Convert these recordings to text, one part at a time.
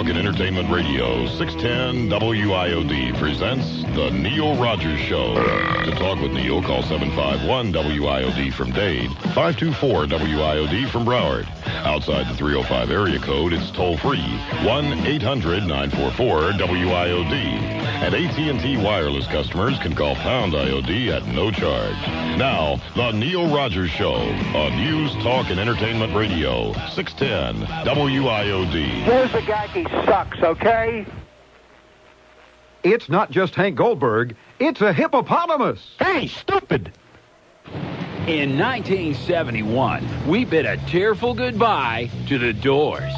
Talk and Entertainment Radio, 610 WIOD presents The Neil Rogers Show. To talk with Neil, call 751-WIOD from Dade, 524-WIOD from Broward. Outside the 305 area code, it's toll-free, 1-800-944-WIOD. And AT&T wireless customers can call pound IOD at no charge. Now, The Neil Rogers Show on News, Talk, and Entertainment Radio, 610 WIOD. Joe Zagacki sucks, okay? It's not just Hank Goldberg, it's a hippopotamus. Hey, stupid! In 1971, we bid a tearful goodbye to the Doors.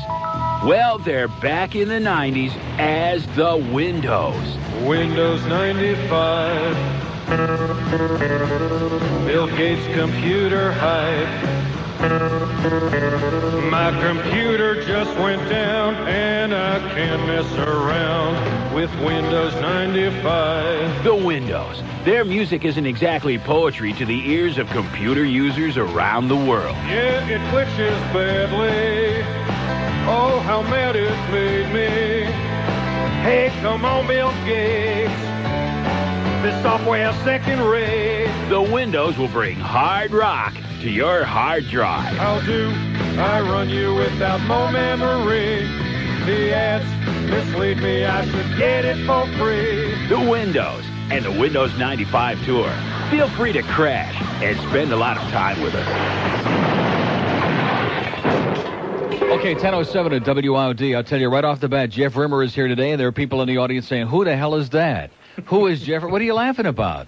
Well, they're back in the 90s as the Windows. Windows 95. Bill Gates' computer hype. My computer just went down and I can't mess around with Windows 95. The Windows. Their music isn't exactly poetry to the ears of computer users around the world. Yeah, it glitches badly. Oh, how mad it made me. Hey, come on, Bill Gates. This software's second rate. The Windows will bring hard rock to your hard drive. How do I run you without more memory? The ads mislead me, I should get it for free. The Windows and the Windows 95 tour. Feel free to crash and spend a lot of time with us. Okay, 10:07 at WIOD. I'll tell you right off the bat, Jeff Rimmer is here today, and there are people in the audience saying, who the hell is that? Who is Jeff? What are you laughing about?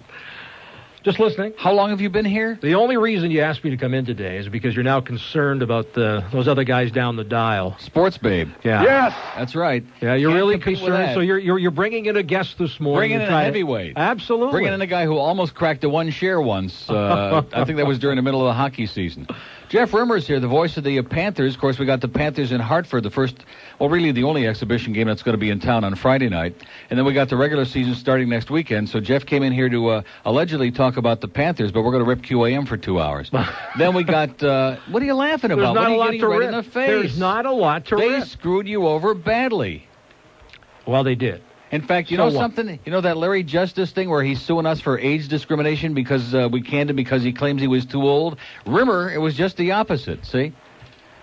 Just listening. How long have you been here? The only reason you asked me to come in today is because you're now concerned about those other guys down the dial. Sports babe. Yeah. Yes! That's right. Yeah, you're Can't really compete with concerned. that. So you're bringing in a guest this morning. Bringing in a heavyweight. Absolutely. Bringing in a guy who almost cracked a one share once. I think that was during the middle of the hockey season. Jeff Rimmer's here, the voice of the Panthers. Of course, we got the Panthers in Hartford, the first, well, really the only exhibition game that's going to be in town on Friday night. And then we got the regular season starting next weekend. So Jeff came in here to allegedly talk about the Panthers, but we're going to rip QAM for 2 hours. Then we got, what are you laughing about? There's not a lot to right rip. In the face? There's not a lot to They rip. screwed you over badly. Well, they did. In fact, you know something? You know that Larry Justice thing where he's suing us for age discrimination because we canned him because he claims he was too old? Rimmer, it was just the opposite, see?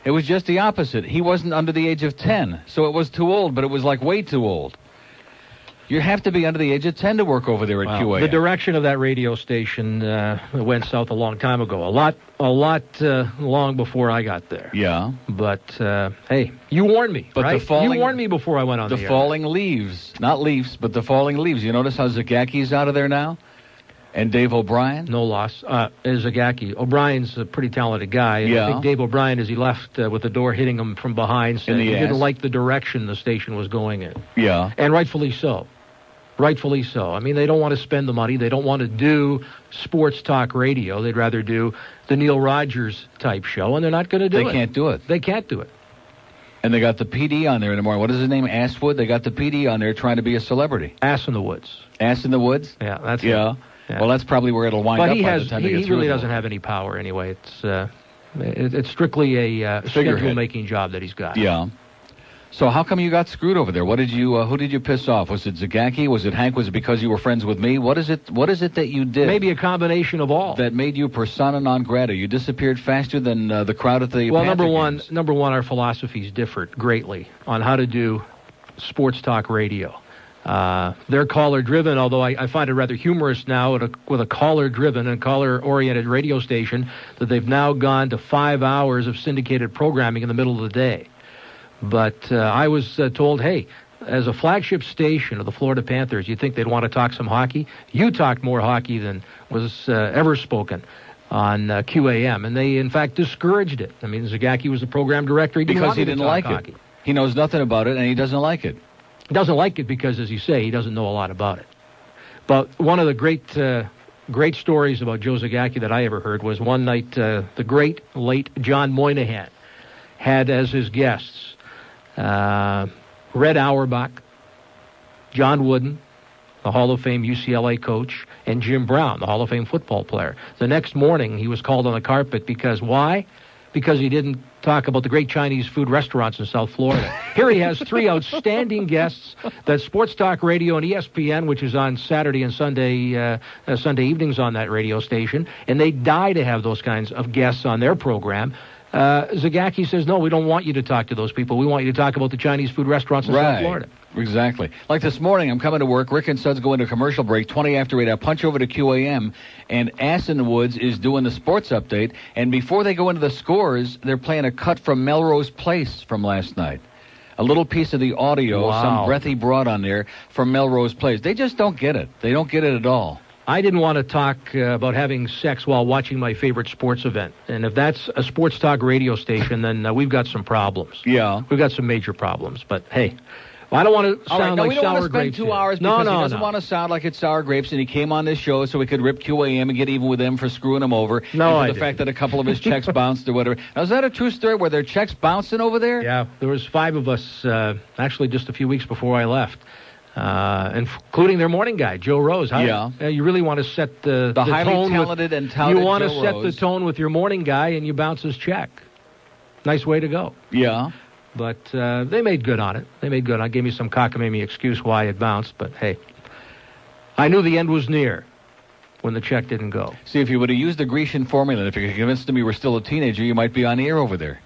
It was just the opposite. He wasn't under the age of 10, so it was too old, but it was like way too old. You have to be under the age of 10 to work over there at QA. The direction of that radio station went south a long time ago. A lot long before I got there. Yeah. But, hey, you warned me, but right? you warned me before I went on the air. The falling leaves. Not Leafs, but the falling leaves. You notice how Zagacki's out of there now? And Dave O'Brien? No loss. Zagacki. O'Brien's a pretty talented guy. And Yeah. I think Dave O'Brien, as he left with the door hitting him from behind, said he didn't like the direction the station was going in. Yeah. And rightfully so. Rightfully so. I mean, they don't want to spend the money. They don't want to do sports talk radio. They'd rather do the Neil Rogers type show, and they're not going to do it. They can't do it. They can't do it. And they got the PD on there in the morning. What is his name? Asswood? They got the PD on there trying to be a celebrity. Ass in the Woods. Ass in the Woods? Yeah, that's Yeah. it. Yeah. Well, that's probably where it'll wind up by the time he they get through really it. doesn't have any power anyway. It's strictly a schedule-making job that he's got. Yeah. So how come you got screwed over there? What did you? Who did you piss off? Was it Zagacki? Was it Hank? Was it because you were friends with me? What is it? What is it that you did? Maybe a combination of all. That made you persona non grata. You disappeared faster than the crowd at the. Well, Panther number games. one, our philosophies differed greatly on how to do sports talk radio. They're caller-driven, although I find it rather humorous now with a caller-driven and caller-oriented radio station that they've now gone to 5 hours of syndicated programming in the middle of the day. But I was told, hey, as a flagship station of the Florida Panthers, you'd think they'd want to talk some hockey. You talked more hockey than was ever spoken on QAM, and they, in fact, discouraged it. I mean, Zagacki was the program director. He didn't like hockey. it. He knows nothing about it, and he doesn't like it. He doesn't like it because, as you say, he doesn't know a lot about it. But one of the great stories about Joe Zagacki that I ever heard was one night the great, late John Moynihan had as his guests Red Auerbach, John Wooden, the Hall of Fame UCLA coach, and Jim Brown, the Hall of Fame football player. The next morning, he was called on the carpet because why? because he didn't talk about the great Chinese food restaurants in South Florida. Here he has three outstanding guests that Sports Talk Radio and ESPN, which is on Saturday and Sunday evenings on that radio station, and they die to have those kinds of guests on their program. Zagacki says, no, we don't want you to talk to those people. We want you to talk about the Chinese food restaurants in South Florida. Exactly. Like this morning, I'm coming to work. Rick and Suds go into a commercial break, 20 after 8. I punch over to QAM, and Assenwoods is doing the sports update. And before they go into the scores, they're playing a cut from Melrose Place from last night. A little piece of the audio, some breath he brought on there from Melrose Place. They just don't get it. They don't get it at all. I didn't want to talk about having sex while watching my favorite sports event. And if that's a sports talk radio station, then we've got some problems. Yeah. We've got some major problems. But, hey, I don't want to sound like sour grapes. We don't want to spend 2 hours because he doesn't want to sound like it's sour grapes, and he came on this show so we could rip QAM and get even with them for screwing him over. No, and for the fact that a couple of his checks bounced or whatever. Now, is that a true story? Were there checks bouncing over there? Yeah, there was 5 of us, actually just a few weeks before I left. Including their morning guy, Joe Rose. You really want to set the highly tone talented and touted You want Joe to set Rose. the tone with your morning guy, and you bounce his check. Nice way to go. Yeah. But they made good on it. Gave me some cockamamie excuse why it bounced, but hey, I knew the end was near when the check didn't go. See, if you would have used the Grecian formula, if you could convince them you were still a teenager, you might be on the air over there.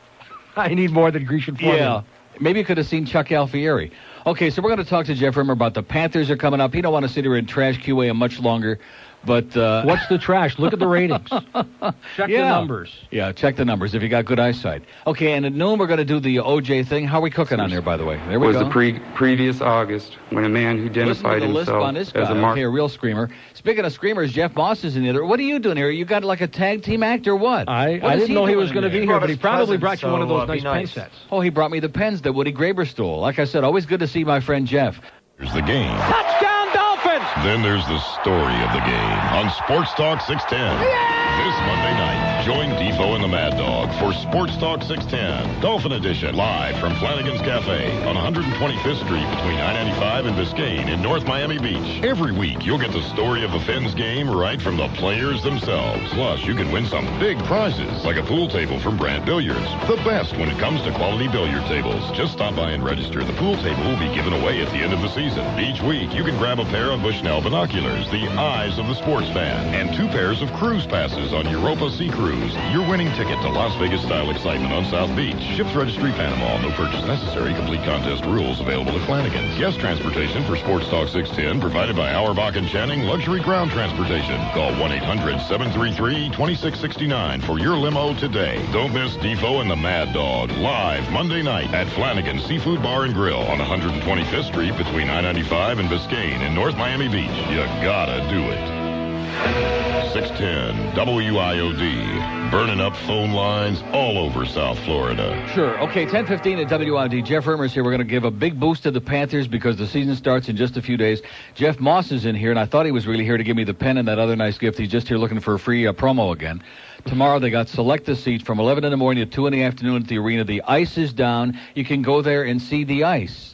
I need more than Grecian formula. Yeah. Maybe you could have seen Chuck Alfieri. Okay, so we're going to talk to Jeff Rimmer about the Panthers are coming up. He don't want to sit here and trash QAM much longer. But what's the trash? Look at the ratings. Check the numbers. Yeah, check the numbers if you got good eyesight. Okay, and at noon we're going to do the OJ thing. How are we cooking on there, by the way? There we go. Was the previous August when a man who identified himself as a Okay, a real screamer. Speaking of screamers, Jeff Moss is in the other. What are you doing here? You got like a tag team act or what? I didn't know he was going to be here, but he probably brought you one of those nice pen sets. Oh, he brought me the pens that Woody Graber stole. Like I said, always good to see my friend Jeff. Here's the game. Touchdown, Dolphins! Then there's the story of the game on Sports Talk 610. This Monday night, join Defo and the Mad Dog for Sports Talk 610, Dolphin Edition, live from Flanagan's Cafe on 125th Street between I-95 and Biscayne in North Miami Beach. Every week, you'll get the story of the Fins game right from the players themselves. Plus, you can win some big prizes, like a pool table from Brandt Billiards, the best when it comes to quality billiard tables. Just stop by and register. The pool table will be given away at the end of the season. Each week, you can grab a pair of Bushnell binoculars, the eyes of the sports fan, and 2 pairs of cruise passes on Europa Sea Cruise. Your winning ticket to Las Vegas-style excitement on South Beach. Ships Registry, Panama. No purchase necessary. Complete contest rules available at Flanagan's. Guest transportation for Sports Talk 610 provided by Auerbach and Channing Luxury Ground Transportation. Call 1-800-733-2669 for your limo today. Don't miss Defo and the Mad Dog live Monday night at Flanagan's Seafood Bar and Grill on 125th Street between I-95 and Biscayne in North Miami Beach. You gotta do it. 610 WIOD, burning up phone lines all over South Florida. Sure. Okay, 10:15 at WIOD. Jeff Rimmer's here. We're going to give a big boost to the Panthers because the season starts in just a few days. Jeff Moss is in here, and I thought he was really here to give me the pen and that other nice gift. He's just here looking for a free promo again. Tomorrow they got select the seats from 11 in the morning to 2 in the afternoon at the arena. The ice is down. You can go there and see the ice.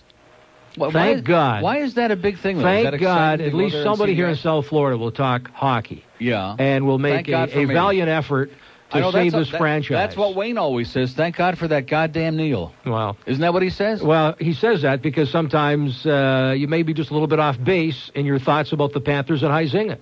Thank God. Why is that a big thing? Thank God. At least somebody here in South Florida will talk hockey. Yeah. And will make a valiant effort to save this franchise. That's what Wayne always says. Thank God for that goddamn Neil. Well, isn't that what he says? Well, he says that because sometimes you may be just a little bit off base in your thoughts about the Panthers and Huizinga.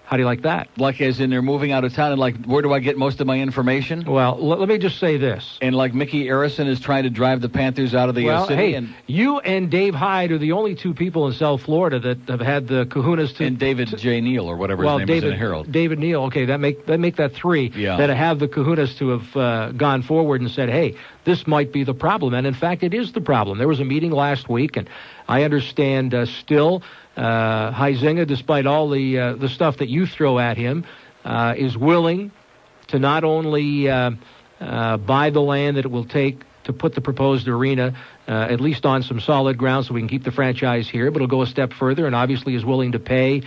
How do you like that? Like as in they're moving out of town and like, where do I get most of my information? Well, let me just say this. And like Mickey Arison is trying to drive the Panthers out of the city. Hey, you and Dave Hyde are the only 2 people in South Florida that have had the kahunas to... And David J. Neal or whatever his name is in the Herald. David Neal, okay, that make that 3 that have the kahunas to have gone forward and said, hey, this might be the problem. And in fact, it is the problem. There was a meeting last week, and I understand still... Huizinga, despite all the stuff that you throw at him, is willing to not only buy the land that it will take to put the proposed arena at least on some solid ground so we can keep the franchise here, but he'll go a step further and obviously is willing to pay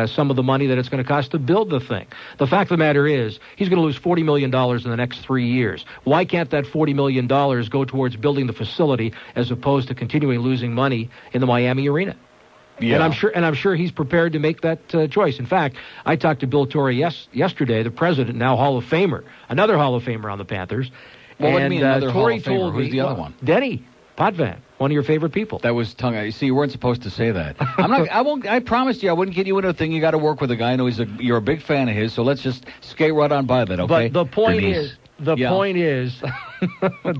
some of the money that it's going to cost to build the thing. The fact of the matter is he's going to lose $40 million in the next 3 years. Why can't that $40 million go towards building the facility as opposed to continuing losing money in the Miami arena? Yeah. And I'm sure he's prepared to make that choice. In fact, I talked to Bill Torrey yesterday, the president, now Hall of Famer, another Hall of Famer on the Panthers. Well, what do you mean another Hall Torrey of Famer? told Who's me, the other one? Denny Potvin, one of your favorite people. That was tongue. You see, you weren't supposed to say that. I'm not. I won't. I promised you I wouldn't get you into a thing. You got to work with a guy. I know you're a big fan of his. So let's just skate right on by that. Okay. But the point Denise. point is,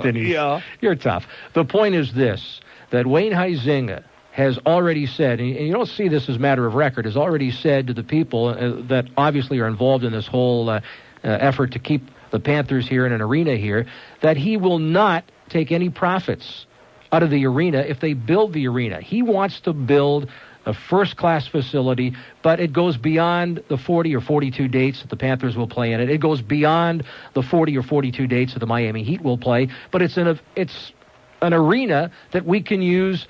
Denise, you're tough. The point is this: that Wayne Huizenga has already said, and you don't see this as a matter of record, has already said to the people that obviously are involved in this whole effort to keep the Panthers here in an arena here, that he will not take any profits out of the arena if they build the arena. He wants to build a first-class facility, but it goes beyond the 40 or 42 dates that the Panthers will play in it. It goes beyond the 40 or 42 dates that the Miami Heat will play, but it's an arena that we can use,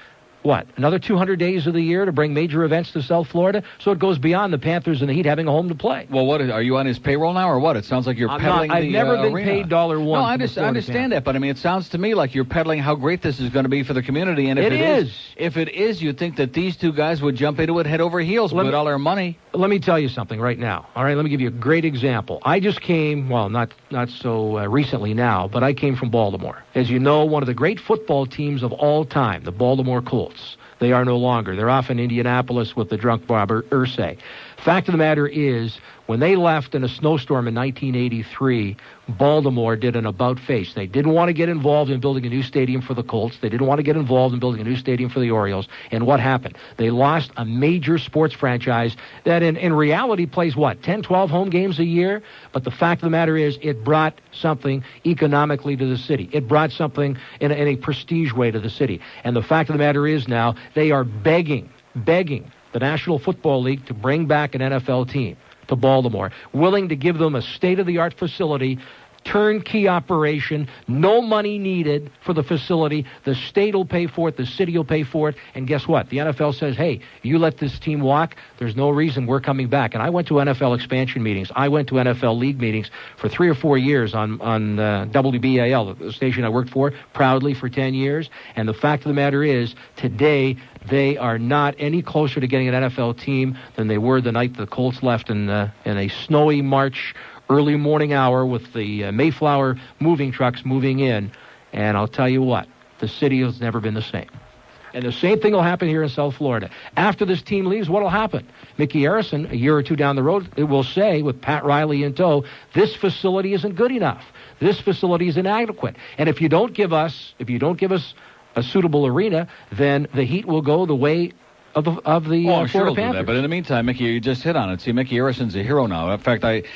another 200 days of the year to bring major events to South Florida? So it goes beyond the Panthers and the Heat having a home to play. Well, what are you on his payroll now, or what? It sounds like you're peddling I've never been arena. paid $1. No, I understand that, but I mean, it sounds to me like you're peddling how great this is going to be for the community. And if it is, you'd think that these two guys would jump into it head over heels with all their money. Let me tell you something right now. All right, let me give you a great example. I just came, not so recently now, but I came from Baltimore. As you know, one of the great football teams of all time, the Baltimore Colts. They are no longer. They're off in Indianapolis with the drunk Robert Irsay. Fact of the matter is, when they left in a snowstorm in 1983, Baltimore did an about-face. They didn't want to get involved in building a new stadium for the Colts. They didn't want to get involved in building a new stadium for the Orioles. And what happened? They lost a major sports franchise that in reality plays, 10, 12 home games a year? But the fact of the matter is, it brought something economically to the city. It brought something in a prestige way to the city. And the fact of the matter is now, they are begging the National Football League to bring back an NFL team to Baltimore, willing to give them a state-of-the-art facility, turnkey operation, no money needed for the facility. The state will pay for it, the city will pay for it, and guess what? The NFL says, hey, you let this team walk, there's no reason we're coming back. And I went to NFL expansion meetings. I went to NFL league meetings for 3 or 4 years on WBAL, the station I worked for, proudly for 10 years. And the fact of the matter is, today, they are not any closer to getting an NFL team than they were the night the Colts left in a snowy March early morning hour with the Mayflower moving trucks moving in. And I'll tell you what, the city has never been the same. And the same thing will happen here in South Florida. After this team leaves, what will happen? Mickey Harrison, a year or two down the road, it will say, with Pat Riley in tow, this facility isn't good enough. This facility is inadequate. And if you don't give us a suitable arena, then the Heat will go the way of the Florida Panthers. But in the meantime, Mickey, you just hit on it. See, Mickey Harrison's a hero now. In fact,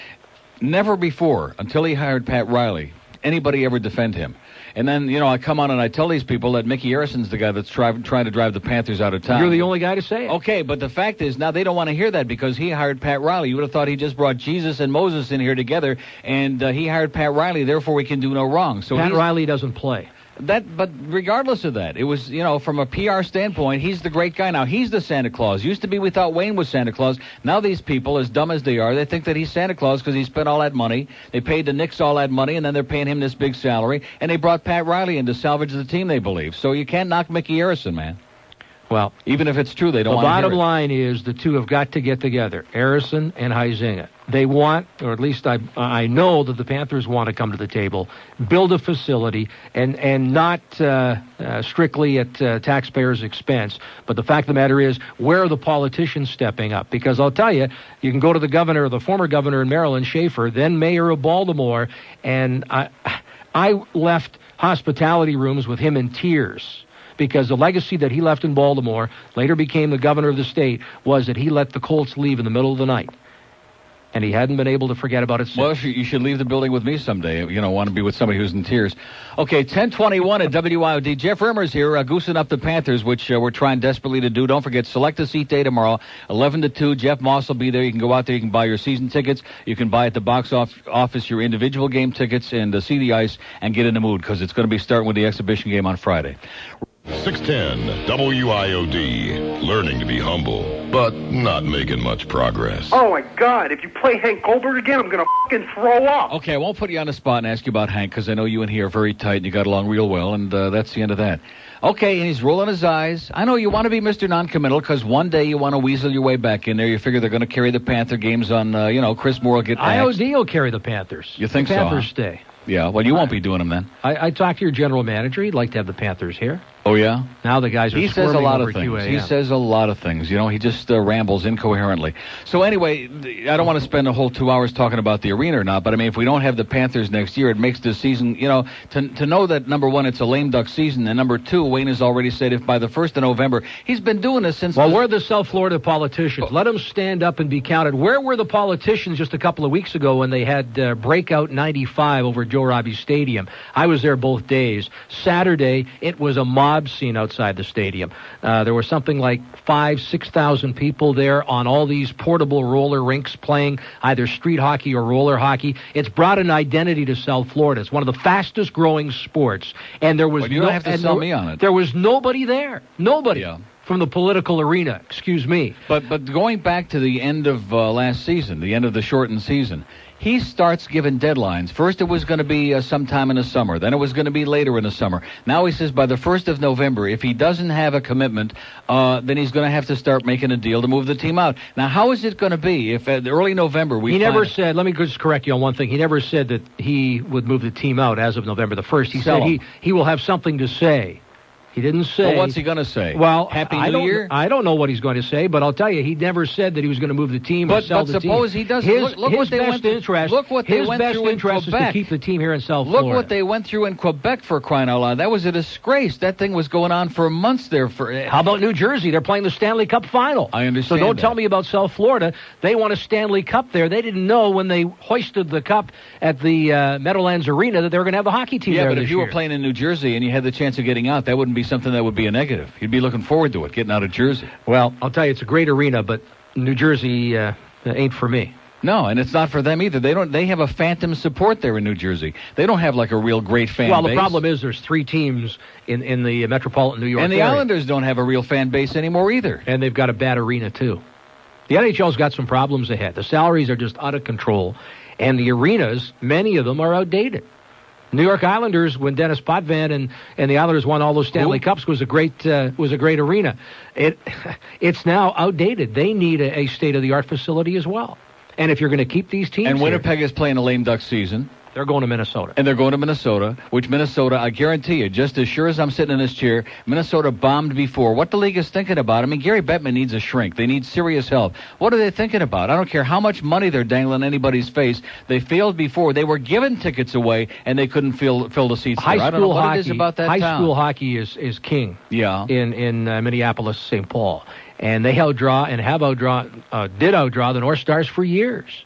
never before, until he hired Pat Riley, anybody ever defend him. And then, I come on and I tell these people that Mickey Harrison's the guy that's trying to drive the Panthers out of town. You're the only guy to say it. Okay, but the fact is, now they don't want to hear that because he hired Pat Riley. You would have thought he just brought Jesus and Moses in here together, and he hired Pat Riley, therefore we can do no wrong. So Pat Riley doesn't play. But regardless of that, it was, from a PR standpoint, he's the great guy. Now, he's the Santa Claus. Used to be we thought Wayne was Santa Claus. Now these people, as dumb as they are, they think that he's Santa Claus because he spent all that money. They paid the Knicks all that money, and then they're paying him this big salary. And they brought Pat Riley in to salvage the team, they believe. So you can't knock Mickey Harrison, man. Well, even if it's true, they don't want to hear it. The bottom line is the two have got to get together, Harrison and Huizenga. They want, or at least I know that the Panthers want to come to the table, build a facility, and not strictly at taxpayers' expense. But the fact of the matter is, where are the politicians stepping up? Because I'll tell you, you can go to the governor, the former governor in Maryland, Schaefer, then mayor of Baltimore, and I left hospitality rooms with him in tears. Because the legacy that he left in Baltimore, later became the governor of the state, was that he let the Colts leave in the middle of the night. And he hadn't been able to forget about it since. Well, you should leave the building with me someday. Want to be with somebody who's in tears. Okay, 1021 at WIOD. Jeff Rimmer's here, goosing up the Panthers, which we're trying desperately to do. Don't forget, select a seat day tomorrow, 11 to 2. Jeff Moss will be there. You can go out there. You can buy your season tickets. You can buy at the box office your individual game tickets and see the ice and get in the mood because it's going to be starting with the exhibition game on Friday. 610 WIOD. Learning to be humble, but not making much progress. Oh, my God. If you play Hank Goldberg again, I'm going to fucking throw up. Okay, I won't put you on the spot and ask you about Hank, because I know you and he are very tight and you got along real well, and that's the end of that. Okay, and he's rolling his eyes. I know you want to be Mr. Non-Committal, because one day you want to weasel your way back in there. You figure they're going to carry the Panther games on, Chris Moore will get axed. IOD will carry the Panthers. You think the so? Panthers Huh? stay. Yeah, well, you won't be doing them then. I talked to your general manager. He'd like to have the Panthers here. Oh, yeah? Now the guys are He says a squirming lot over of things. QAM. He says a lot of things. You know, he just rambles incoherently. So anyway, I don't want to spend a whole 2 hours talking about the arena or not, but I mean, if we don't have the Panthers next year, it makes the season, to know that, number one, it's a lame duck season, and number two, Wayne has already said if by the 1st of November, he's been doing this since... Well, we're the South Florida politicians. Let them stand up and be counted. Where were the politicians just a couple of weeks ago when they had Breakout 95 over at Joe Robbie Stadium? I was there both days. Saturday, it was a mob scene outside the stadium. There were something like 6,000 people there on all these portable roller rinks playing either street hockey or roller hockey. It's brought an identity to South Florida. It's one of the fastest growing sports. And there was you don't have to sell me on it. There was nobody there. Nobody. Yeah. From the political arena, excuse me. But going back to the end of last season, the end of the shortened season, he starts giving deadlines. First it was going to be sometime in the summer. Then it was going to be later in the summer. Now he says by the 1st of November, if he doesn't have a commitment, then he's going to have to start making a deal to move the team out. Now, how is it going to be if at early November we... He never said, let me just correct you on one thing. He never said that he would move the team out as of November the 1st. He said he will have something to say. He didn't say... Well, what's he going to say? Well, Happy New Year? I don't know what he's going to say, but I'll tell you, he never said that he was going to move the team or sell the team. But suppose he doesn't. Look what they went through in Quebec. His best interest is to keep the team here in South Florida. Look what they went through in Quebec, for crying out loud. That was a disgrace. That thing was going on for months there. How about New Jersey? They're playing the Stanley Cup final. I understand. So don't tell me about South Florida. They won a Stanley Cup there. They didn't know when they hoisted the cup at the Meadowlands Arena that they were going to have the hockey team there this year. Yeah, but if you were playing in New Jersey and you had the chance of getting out, that wouldn't be something that would be a negative. You'd be looking forward to it, getting out of Jersey. Well, I'll tell you, it's a great arena, but New Jersey ain't for me. No, and it's not for them either. They have a phantom support there in New Jersey. They don't have like a real great fan base. Well, the problem is there's 3 teams in the metropolitan New York area. And the area. Islanders don't have a real fan base anymore either. And they've got a bad arena, too. The NHL's got some problems ahead. The salaries are just out of control, and the arenas, many of them are outdated. New York Islanders, when Dennis Potvin and the Islanders won all those Stanley Cups, was a great arena. It's now outdated. They need a state-of-the-art facility as well. And if you're going to keep these teams, and Winnipeg is playing a lame duck season. They're going to Minnesota. And they're going to Minnesota, which Minnesota, I guarantee you, just as sure as I'm sitting in this chair, Minnesota bombed before. What the league is thinking about, I mean, Gary Bettman needs a shrink. They need serious help. What are they thinking about? I don't care how much money they're dangling in anybody's face. They failed before. They were giving tickets away, and they couldn't fill the seats there. I don't know what it is about that town. High school hockey is king in Minneapolis, St. Paul. And they did outdraw the North Stars for years.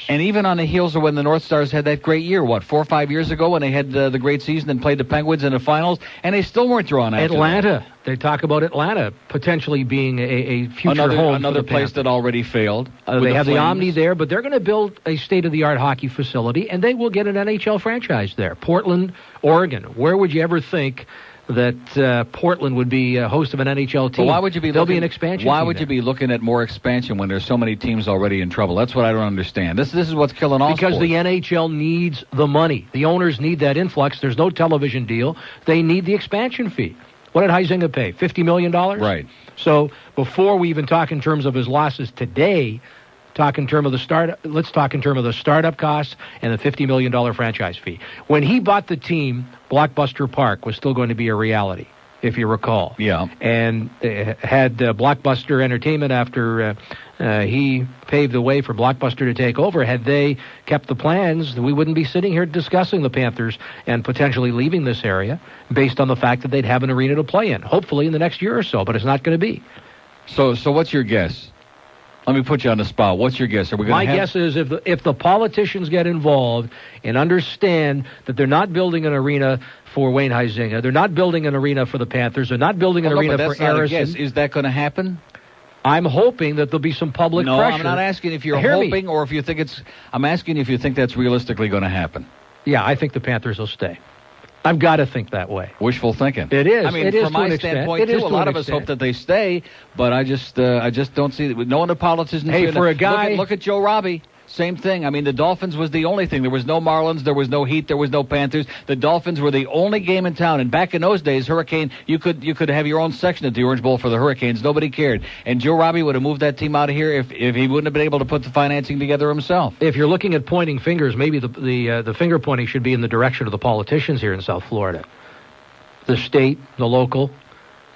And even on the heels of when the North Stars had that great year, 4 or 5 years ago, when they had the great season and played the Penguins in the finals, and they still weren't drawn after Atlanta. They talk about Atlanta potentially being a future home. Another place that already failed. They have the Omni there, but they're going to build a state-of-the-art hockey facility, and they will get an NHL franchise there. Portland, Oregon. Where would you ever think that Portland would be a host of an NHL team? Well, why would you be There'll be an expansion Why team would there. you be looking at more expansion when there's so many teams already in trouble? That's what I don't understand. This is what's killing all Because sports. the NHL needs the money. The owners need that influx. There's no television deal. They need the expansion fee. What did Huizinga pay? $50 million? Right. So before we even talk in terms of his losses today, let's talk in terms of the startup costs and the $50 million franchise fee. When he bought the team, Blockbuster Park was still going to be a reality, if you recall. Yeah. And had Blockbuster Entertainment, after he paved the way for Blockbuster to take over, had they kept the plans, we wouldn't be sitting here discussing the Panthers and potentially leaving this area based on the fact that they'd have an arena to play in, hopefully in the next year or so, but it's not going to be. So what's your guess? Let me put you on the spot. What's your guess? Are we going My guess is if the politicians get involved and understand that they're not building an arena for Wayne Huizinga, they're not building an arena for the Panthers, they're not building an arena for Harrison. Is that going to happen? I'm hoping that there'll be some public pressure. No, I'm not asking if you're hoping or if you think I'm asking if you think that's realistically going to happen. Yeah, I think the Panthers will stay. I've got to think that way. Wishful thinking. It is. I mean, it is from my standpoint, too, a lot of us hope that they stay, but I just don't see it. No one of the politicians. Hey, for a guy, look at Joe Robbie. Same thing. I mean, the Dolphins was the only thing. There was no Marlins. There was no Heat. There was no Panthers. The Dolphins were the only game in town. And back in those days, Hurricane, you could have your own section at the Orange Bowl for the Hurricanes. Nobody cared. And Joe Robbie would have moved that team out of here if he wouldn't have been able to put the financing together himself. If you're looking at pointing fingers, maybe the finger pointing should be in the direction of the politicians here in South Florida. The state, the local.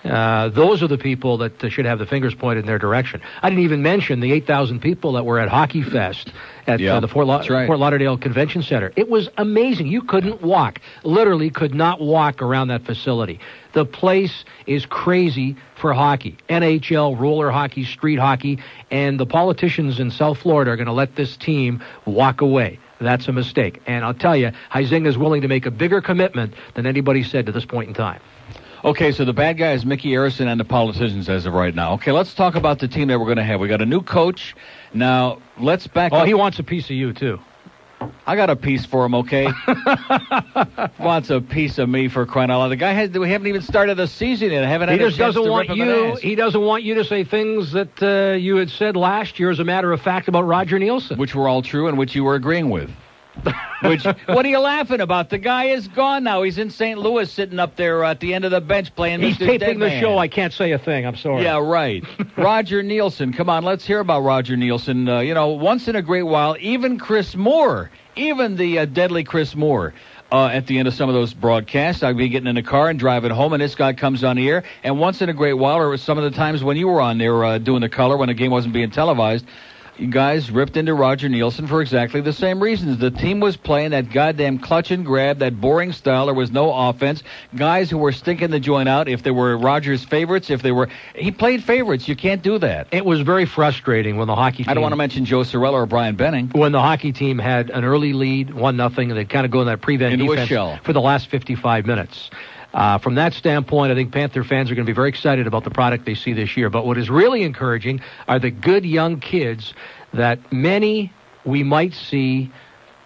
Those are the people that should have the fingers pointed in their direction. I didn't even mention the 8,000 people that were at Hockey Fest at the Fort Lauderdale Convention Center. It was amazing. You couldn't walk. Literally could not walk around that facility. The place is crazy for hockey. NHL, roller hockey, street hockey, and the politicians in South Florida are going to let this team walk away. That's a mistake. And I'll tell you, Huizenga is willing to make a bigger commitment than anybody said to this point in time. Okay, so the bad guy is Mickey Arison and the politicians as of right now. Okay, let's talk about the team that we're going to have. We got a new coach. Now, let's back up. Oh, he wants a piece of you, too. I got a piece for him, okay? Wants a piece of me, for crying out loud. The guy we haven't even started the season yet. I haven't had a chance to rip him an ass. He doesn't want you to say things that you had said last year, as a matter of fact, about Roger Nielsen. Which were all true and which you were agreeing with. What are you laughing about? The guy is gone now. He's in St. Louis sitting up there at the end of the bench playing He's Mr. taping the Deadman. show. I can't say a thing. I'm sorry. Yeah, right. Roger Nielsen. Come on, let's hear about Roger Nielsen. Once in a great while, even Chris Moore, even the deadly Chris Moore, at the end of some of those broadcasts, I'd be getting in a car and driving home, and this guy comes on the air, and once in a great while, or some of the times when you were on there doing the color when the game wasn't being televised, you guys ripped into Roger Nielsen for exactly the same reasons. The team was playing that goddamn clutch and grab, that boring style. There was no offense. Guys who were stinking the joint out, if they were Roger's favorites, he played favorites. You can't do that. It was very frustrating when the hockey team... I don't want to mention Joe Sorella or Brian Benning. When the hockey team had an early lead, 1-0, and they'd kind of go in that prevent defense for the last 55 minutes. From that standpoint, I think Panther fans are going to be very excited about the product they see this year. But what is really encouraging are the good young kids that many we might see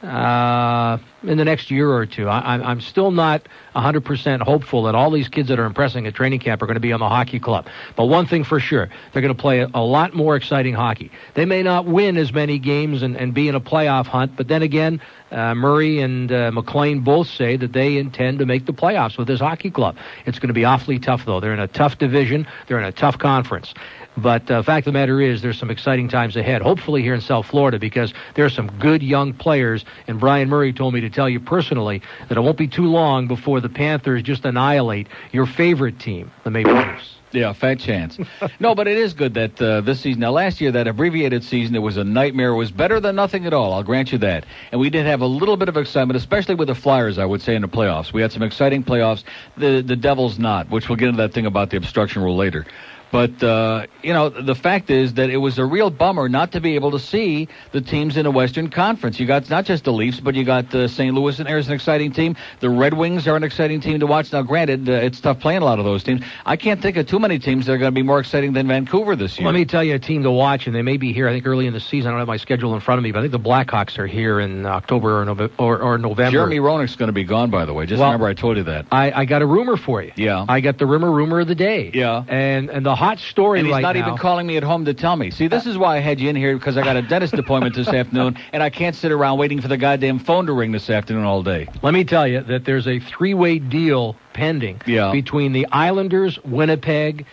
in the next year or two. I'm still not 100% hopeful that all these kids that are impressing at training camp are going to be on the hockey club. But one thing for sure, they're going to play a lot more exciting hockey. They may not win as many games and be in a playoff hunt, but then again, Murray and McLean both say that they intend to make the playoffs with this hockey club. It's going to be awfully tough, though. They're in a tough division. They're in a tough conference. But the fact of the matter is there's some exciting times ahead, hopefully here in South Florida, because there are some good young players. And Brian Murray told me to tell you personally that it won't be too long before the Panthers just annihilate your favorite team, the Maple Leafs. Yeah, fat chance. No, but it is good that this season. Now, last year, that abbreviated season, it was a nightmare. It was better than nothing at all. I'll grant you that. And we did have a little bit of excitement, especially with the Flyers, I would say, in the playoffs. We had some exciting playoffs. The Devils not, which we'll get into that thing about the obstruction rule later. But, the fact is that it was a real bummer not to be able to see the teams in the Western Conference. You got not just the Leafs, but you got St. Louis, and there's an exciting team. The Red Wings are an exciting team to watch. Now, granted, it's tough playing a lot of those teams. I can't think of too many teams that are going to be more exciting than Vancouver this year. Let me tell you a team to watch, and they may be here, I think, early in the season. I don't have my schedule in front of me, but I think the Blackhawks are here in October or November. Jeremy Roenick's going to be gone, by the way. Remember I told you that. I got a rumor for you. Yeah. I got the rumor of the day. Yeah. And the hot story right now. And he's not even calling me at home to tell me. See, this is why I had you in here, because I got a dentist appointment this afternoon, and I can't sit around waiting for the goddamn phone to ring this afternoon all day. Let me tell you that there's a three-way deal pending between the Islanders, Winnipeg,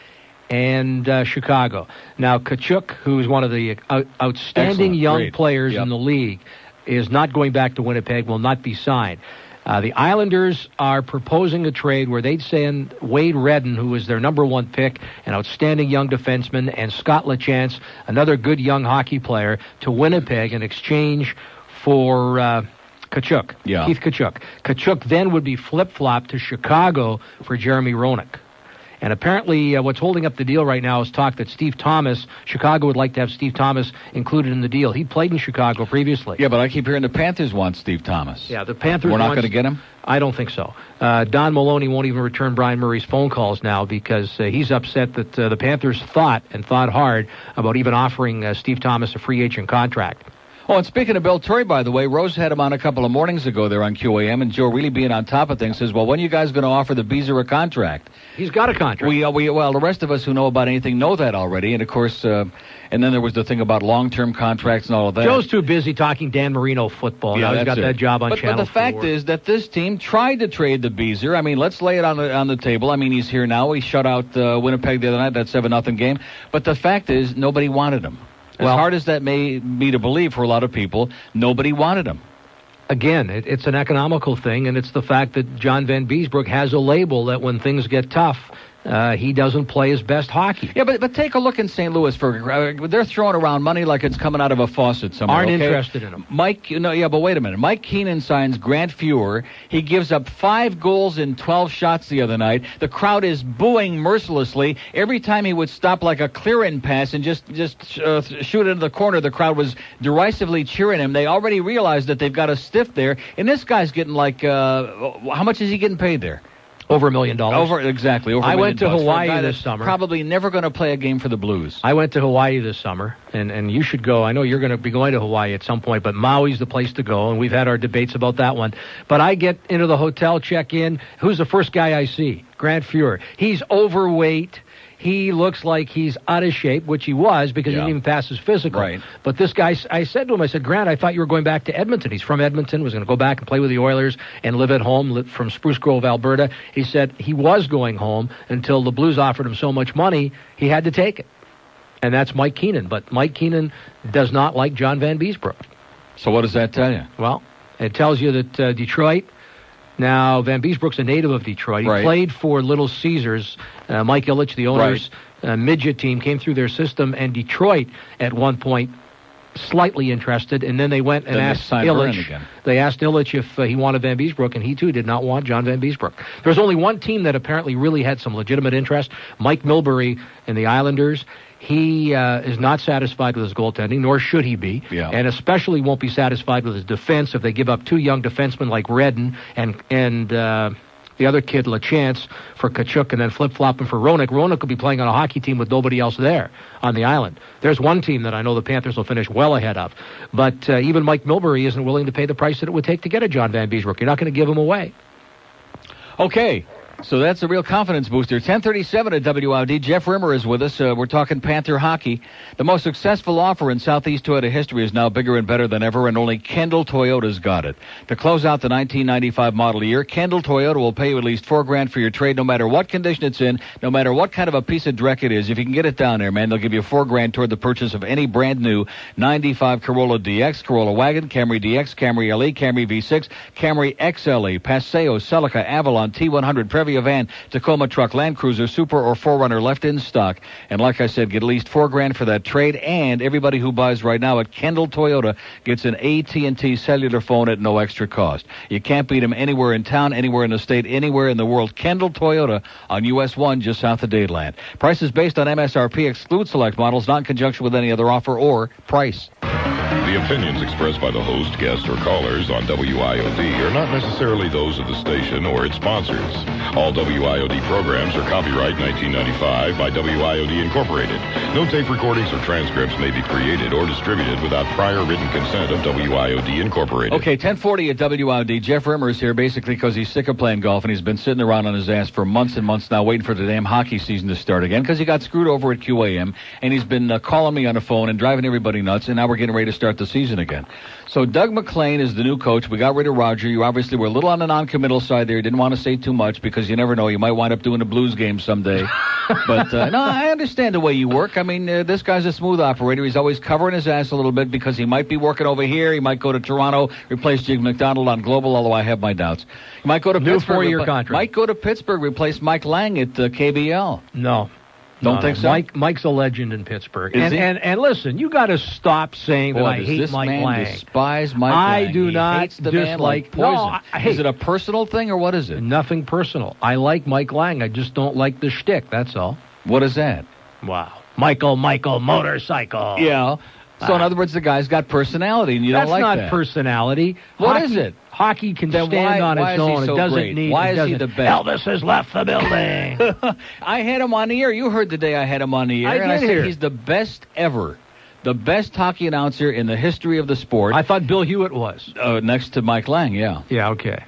and Chicago. Now, Tkachuk, who's one of the outstanding young players in the league, is not going back to Winnipeg, will not be signed. The Islanders are proposing a trade where they'd send Wade Redden, who is their number one pick, an outstanding young defenseman, and Scott LaChance, another good young hockey player, to Winnipeg in exchange for Tkachuk, Keith Tkachuk. Tkachuk then would be flip-flopped to Chicago for Jeremy Roenick. And apparently what's holding up the deal right now is talk that Steve Thomas, Chicago would like to have Steve Thomas included in the deal. He played in Chicago previously. Yeah, but I keep hearing the Panthers want Steve Thomas. Yeah, the Panthers We're not going to get him? I don't think so. Don Maloney won't even return Brian Murray's phone calls now because he's upset that the Panthers thought hard about even offering Steve Thomas a free agent contract. Oh, and speaking of Bill Torrey, by the way, Rose had him on a couple of mornings ago there on QAM, and Joe really being on top of things says, well, when are you guys going to offer the Beezer a contract? He's got a contract. Well, the rest of us who know about anything know that already, and of course, and then there was the thing about long-term contracts and all of that. Joe's too busy talking Dan Marino football. Yeah, now he's got that job on Channel 4. But the fact is that this team tried to trade the Beezer. I mean, let's lay it on the table. I mean, he's here now. He shut out Winnipeg the other night, that 7-0 game. But the fact is, nobody wanted him. As hard as that may be to believe for a lot of people, nobody wanted him. Again, it's an economical thing, and it's the fact that John Van Beesbroek has a label that when things get tough, he doesn't play his best hockey. Yeah, but take a look in St. Louis. They're throwing around money like it's coming out of a faucet somewhere. Aren't interested in him. But wait a minute. Mike Keenan signs Grant Fuhr. He gives up 5 goals in 12 shots the other night. The crowd is booing mercilessly. Every time he would stop like a clear-in pass and just shoot into the corner, the crowd was derisively cheering him. They already realized that they've got a stiff there, and this guy's getting like, how much is he getting paid there? Over $1 million. Exactly. Over I $1 went to million Hawaii this summer. Probably never going to play a game for the Blues. I went to Hawaii this summer, and you should go. I know you're going to be going to Hawaii at some point, but Maui's the place to go, and we've had our debates about that one. But I get into the hotel, check in. Who's the first guy I see? Grant Fuhr. He's overweight. He looks like he's out of shape, which he was because he didn't even pass his physical. Right. But this guy, I said to him, Grant, I thought you were going back to Edmonton. He's from Edmonton, was going to go back and play with the Oilers and live at home from Spruce Grove, Alberta. He said he was going home until the Blues offered him so much money, he had to take it. And that's Mike Keenan. But Mike Keenan does not like John Van Beesbroek. So what does that tell you? Well, it tells you that Detroit... Now, Van Beesbroek's a native of Detroit. He played for Little Caesars. Mike Ilitch, the owner's midget team, came through their system, and Detroit, at one point, slightly interested, and then they went and asked Ilitch. They asked Ilitch if he wanted Van Beesbroek, and he, too, did not want John Van Beesbroek. There's only one team that apparently really had some legitimate interest, Mike Milbury and the Islanders. He is not satisfied with his goaltending, nor should he be, and especially won't be satisfied with his defense if they give up 2 young defensemen like Redden and the other kid, LaChance, for Kachuk, and then flip-flop him for Roenick. Roenick will be playing on a hockey team with nobody else there on the island. There's one team that I know the Panthers will finish well ahead of, but even Mike Milbury isn't willing to pay the price that it would take to get a John Van Beesbroek. You're not going to give him away. Okay. So that's a real confidence booster. 10:37 at WIOD. Jeff Rimmer is with us. We're talking Panther hockey. The most successful offer in Southeast Toyota history is now bigger and better than ever, and only Kendall Toyota's got it. To close out the 1995 model year, Kendall Toyota will pay you at least $4,000 for your trade, no matter what condition it's in, no matter what kind of a piece of dreck it is. If you can get it down there, man, they'll give you $4,000 toward the purchase of any brand new 95 Corolla DX, Corolla Wagon, Camry DX, Camry LE, Camry V6, Camry XLE, Paseo, Celica, Avalon, T100, Previa van, Tacoma truck, Land Cruiser, Super, or 4Runner left in stock. And like I said, get at least $4,000 for that trade. And everybody who buys right now at Kendall Toyota gets an AT&T cellular phone at no extra cost. You can't beat them anywhere in town, anywhere in the state, anywhere in the world. Kendall Toyota on US 1 just south of Dadeland. Prices based on MSRP, exclude select models, not in conjunction with any other offer or price. The opinions expressed by the host, guests, or callers on WIOD are not necessarily those of the station or its sponsors. All WIOD programs are copyright 1995 by WIOD Incorporated. No tape recordings or transcripts may be created or distributed without prior written consent of WIOD Incorporated. Okay, 1040 at WIOD. Jeff Rimmer is here basically because he's sick of playing golf, and he's been sitting around on his ass for months and months now waiting for the damn hockey season to start again because he got screwed over at QAM, and he's been calling me on the phone and driving everybody nuts, and now we're getting ready to start the season again. So Doug McClain is the new coach. We got rid of Roger. You obviously were a little on the non-committal side there. You didn't want to say too much because you never know. You might wind up doing a Blues game someday. But, no, I understand the way you work. I mean, this guy's a smooth operator. He's always covering his ass a little bit because he might be working over here. He might go to Toronto, replace Jig McDonald on Global, although I have my doubts. He might go to Pittsburgh. New 4-year contract. Might go to Pittsburgh, replace Mike Lang at KBL. No. Don't think so? Mike's a legend in Pittsburgh. Is he? And listen, you got to stop saying that I hate Mike Lang. Despise Mike Lang. I do not hates the man like poison. Is it a personal thing or what is it? Nothing personal. I like Mike Lang. I just don't like the shtick. That's all. What is that? Wow. Michael, motorcycle. Yeah. So in other words, the guy's got personality, and you don't like that. That's not personality. What is it? Hockey can stand on its own. So it doesn't great? need. Why is he the best? Elvis has left the building. I had him on the air. You heard the day I had him on the air. I said hear. he's the best ever. The best hockey announcer in the history of the sport. I thought Bill Hewitt was. Next to Mike Lang, yeah. Yeah, okay.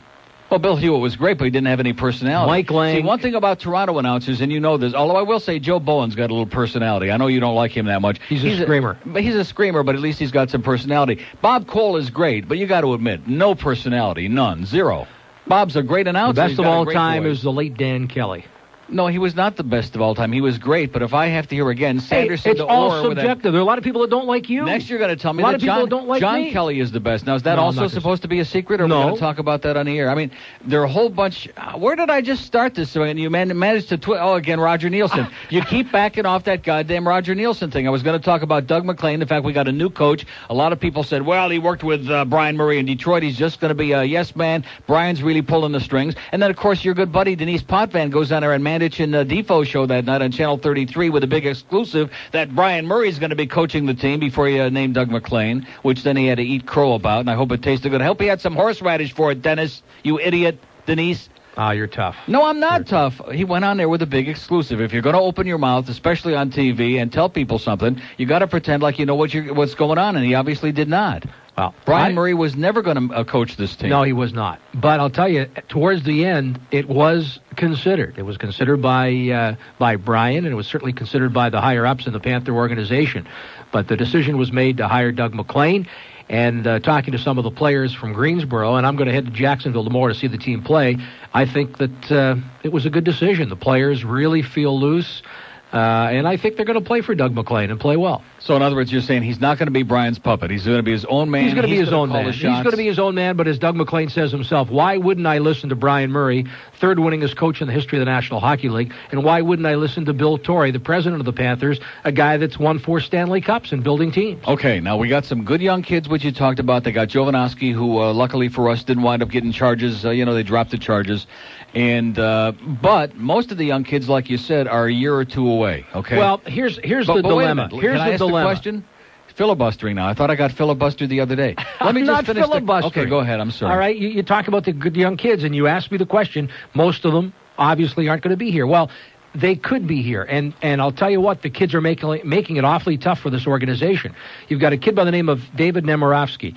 Well, Bill Hewitt was great, but he didn't have any personality. Mike Lang. See, one thing about Toronto announcers, and you know this, although I will say Joe Bowen's got a little personality. I know you don't like him that much. He's a screamer. He's a screamer, but at least he's got some personality. Bob Cole is great, but you got to admit, no personality, none, zero. Bob's a great announcer. The best of all time is the late Dan Kelly. No, he was not the best of all time. He was great, but if I have to hear again, Sanderson it's all subjective. There are a lot of people that don't like you. Next, you're going to tell me that John Kelly is the best. Now, is that also supposed to be a secret, or are we going to talk about that on the air? I mean, there are a whole bunch. Where did I just start this? And you managed to again, Roger Nielsen. You keep backing off that goddamn Roger Nielsen thing. I was going to talk about Doug McClain. In fact, we got a new coach. A lot of people said, well, he worked with Brian Murray in Detroit. He's just going to be a yes man. Brian's really pulling the strings. And then, of course, your good buddy Denise Potvin goes on there and Mandich and Defoe show that night on Channel 33 with a big exclusive that Brian Murray's going to be coaching the team before he named Doug McClain, which then he had to eat crow about, and I hope it tasted good. I hope he had some horseradish for it, Dennis, you idiot, Denise. Ah, you're tough. No, I'm not tough. He went on there with a big exclusive. If you're going to open your mouth, especially on TV, and tell people something, you got to pretend like you know what's going on, and he obviously did not. Well, Brian Murray was never going to coach this team. No, he was not. But I'll tell you, towards the end, it was considered. It was considered by Brian, and it was certainly considered by the higher-ups in the Panther organization. But the decision was made to hire Doug McClain. And talking to some of the players from Greensboro, and I'm going to head to Jacksonville tomorrow to see the team play, I think that it was a good decision. The players really feel loose. And I think they're going to play for Doug McClain and play well. So, in other words, you're saying he's not going to be Brian's puppet. He's going to be his own man. He's going to be his own man. He's going to be his own man, but as Doug McClain says himself, why wouldn't I listen to Brian Murray, third winningest coach in the history of the National Hockey League, and why wouldn't I listen to Bill Torrey, the president of the Panthers, a guy that's won 4 Stanley Cups and building teams? Okay, now we got some good young kids, which you talked about. They got Jovanovski, who, luckily for us, didn't wind up getting charges. They dropped the charges. And but most of the young kids, like you said, are a year or two away. Okay. Well, here's the dilemma. Here's the dilemma. Question? Filibustering now. I thought I got filibustered the other day. Let me just finish. Okay, go ahead. I'm sorry. All right. You talk about the good young kids, and you asked me the question. Most of them obviously aren't going to be here. Well, they could be here, and I'll tell you what, the kids are making it awfully tough for this organization. You've got a kid by the name of David Nemirovsky,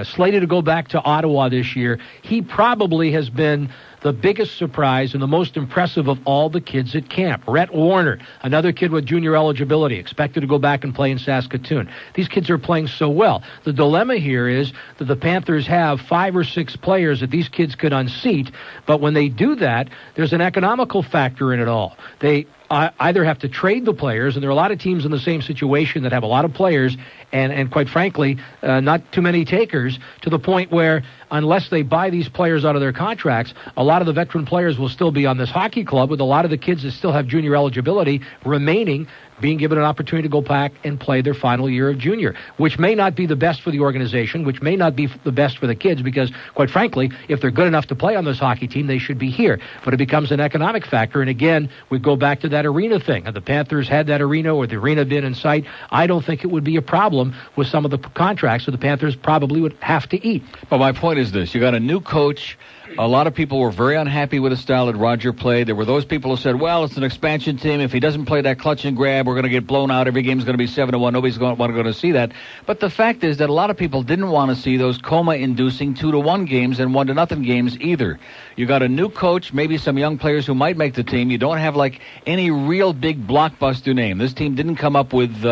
slated to go back to Ottawa this year. He probably has been the biggest surprise and the most impressive of all the kids at camp. Rhett Warner, another kid with junior eligibility, expected to go back and play in Saskatoon. These kids are playing so well. The dilemma here is that the Panthers have 5 or 6 players that these kids could unseat, but when they do that, there's an economical factor in it all. They either have to trade the players, and there are a lot of teams in the same situation that have a lot of players and quite frankly, not too many takers, to the point where unless they buy these players out of their contracts, a lot of the veteran players will still be on this hockey club, with a lot of the kids that still have junior eligibility remaining, being given an opportunity to go back and play their final year of junior, which may not be the best for the organization, which may not be the best for the kids, because, quite frankly, if they're good enough to play on this hockey team, they should be here. But it becomes an economic factor, and again, we go back to that arena thing. Have the Panthers had that arena, or the arena been in sight? I don't think it would be a problem with some of the contracts that the Panthers probably would have to eat. But my point is this. You got a new coach. A lot of people were very unhappy with the style that Roger played. There were those people who said, well, it's an expansion team. If he doesn't play that clutch and grab, we're going to get blown out. Every game's going to be 7-1. Nobody's going to see that. But the fact is that a lot of people didn't want to see those coma-inducing 2-1 games and 1-0 games either. You got a new coach, maybe some young players who might make the team. You don't have, like, any real big blockbuster name. This team didn't come up with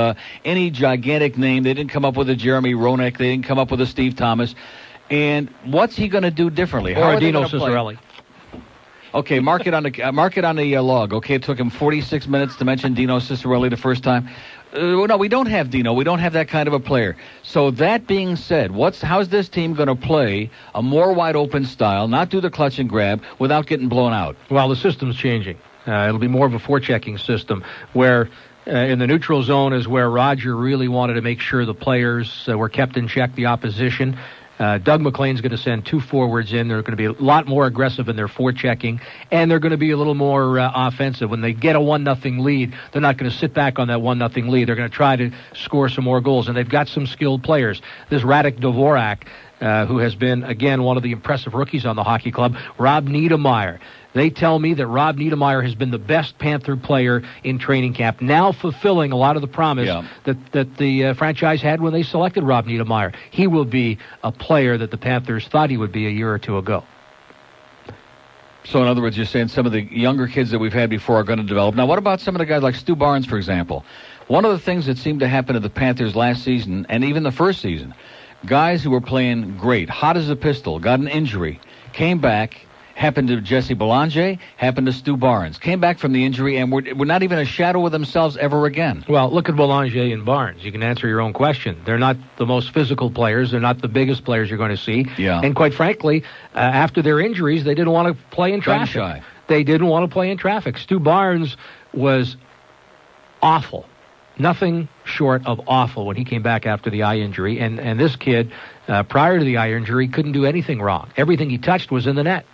any gigantic name. They didn't come up with a Jeremy Roenick. They didn't come up with a Steve Thomas. And what's he going to do differently? Or Dino Ciccarelli. Okay, mark it on the log. Okay, it took him 46 minutes to mention Dino Ciccarelli the first time. No, we don't have Dino. We don't have that kind of a player. So that being said, how's this team going to play a more wide-open style, not do the clutch and grab, without getting blown out? Well, the system's changing. It'll be more of a forechecking system where in the neutral zone is where Roger really wanted to make sure the players were kept in check, the opposition. Doug McClain's going to send 2 forwards in. They're going to be a lot more aggressive in their forechecking, and they're going to be a little more offensive. When they get a 1-0 lead, they're not going to sit back on that 1-0 lead. They're going to try to score some more goals, and they've got some skilled players. This Radek Dvorak, who has been, again, one of the impressive rookies on the hockey club, Rob Niedermeyer. They tell me that Rob Niedermeyer has been the best Panther player in training camp, now fulfilling a lot of the promise that the franchise had when they selected Rob Niedermeyer. He will be a player that the Panthers thought he would be a year or two ago. So, in other words, you're saying some of the younger kids that we've had before are going to develop. Now, what about some of the guys like Stu Barnes, for example? One of the things that seemed to happen to the Panthers last season, and even the first season, guys who were playing great, hot as a pistol, got an injury, came back. Happened to Jesse Belanger, happened to Stu Barnes. Came back from the injury and were not even a shadow of themselves ever again. Well, look at Belanger and Barnes. You can answer your own question. They're not the most physical players. They're not the biggest players you're going to see. Yeah. And quite frankly, after their injuries, they didn't want to play in traffic. Gun-shy. They didn't want to play in traffic. Stu Barnes was awful. Nothing short of awful when he came back after the eye injury. And this kid, prior to the eye injury, couldn't do anything wrong. Everything he touched was in the net.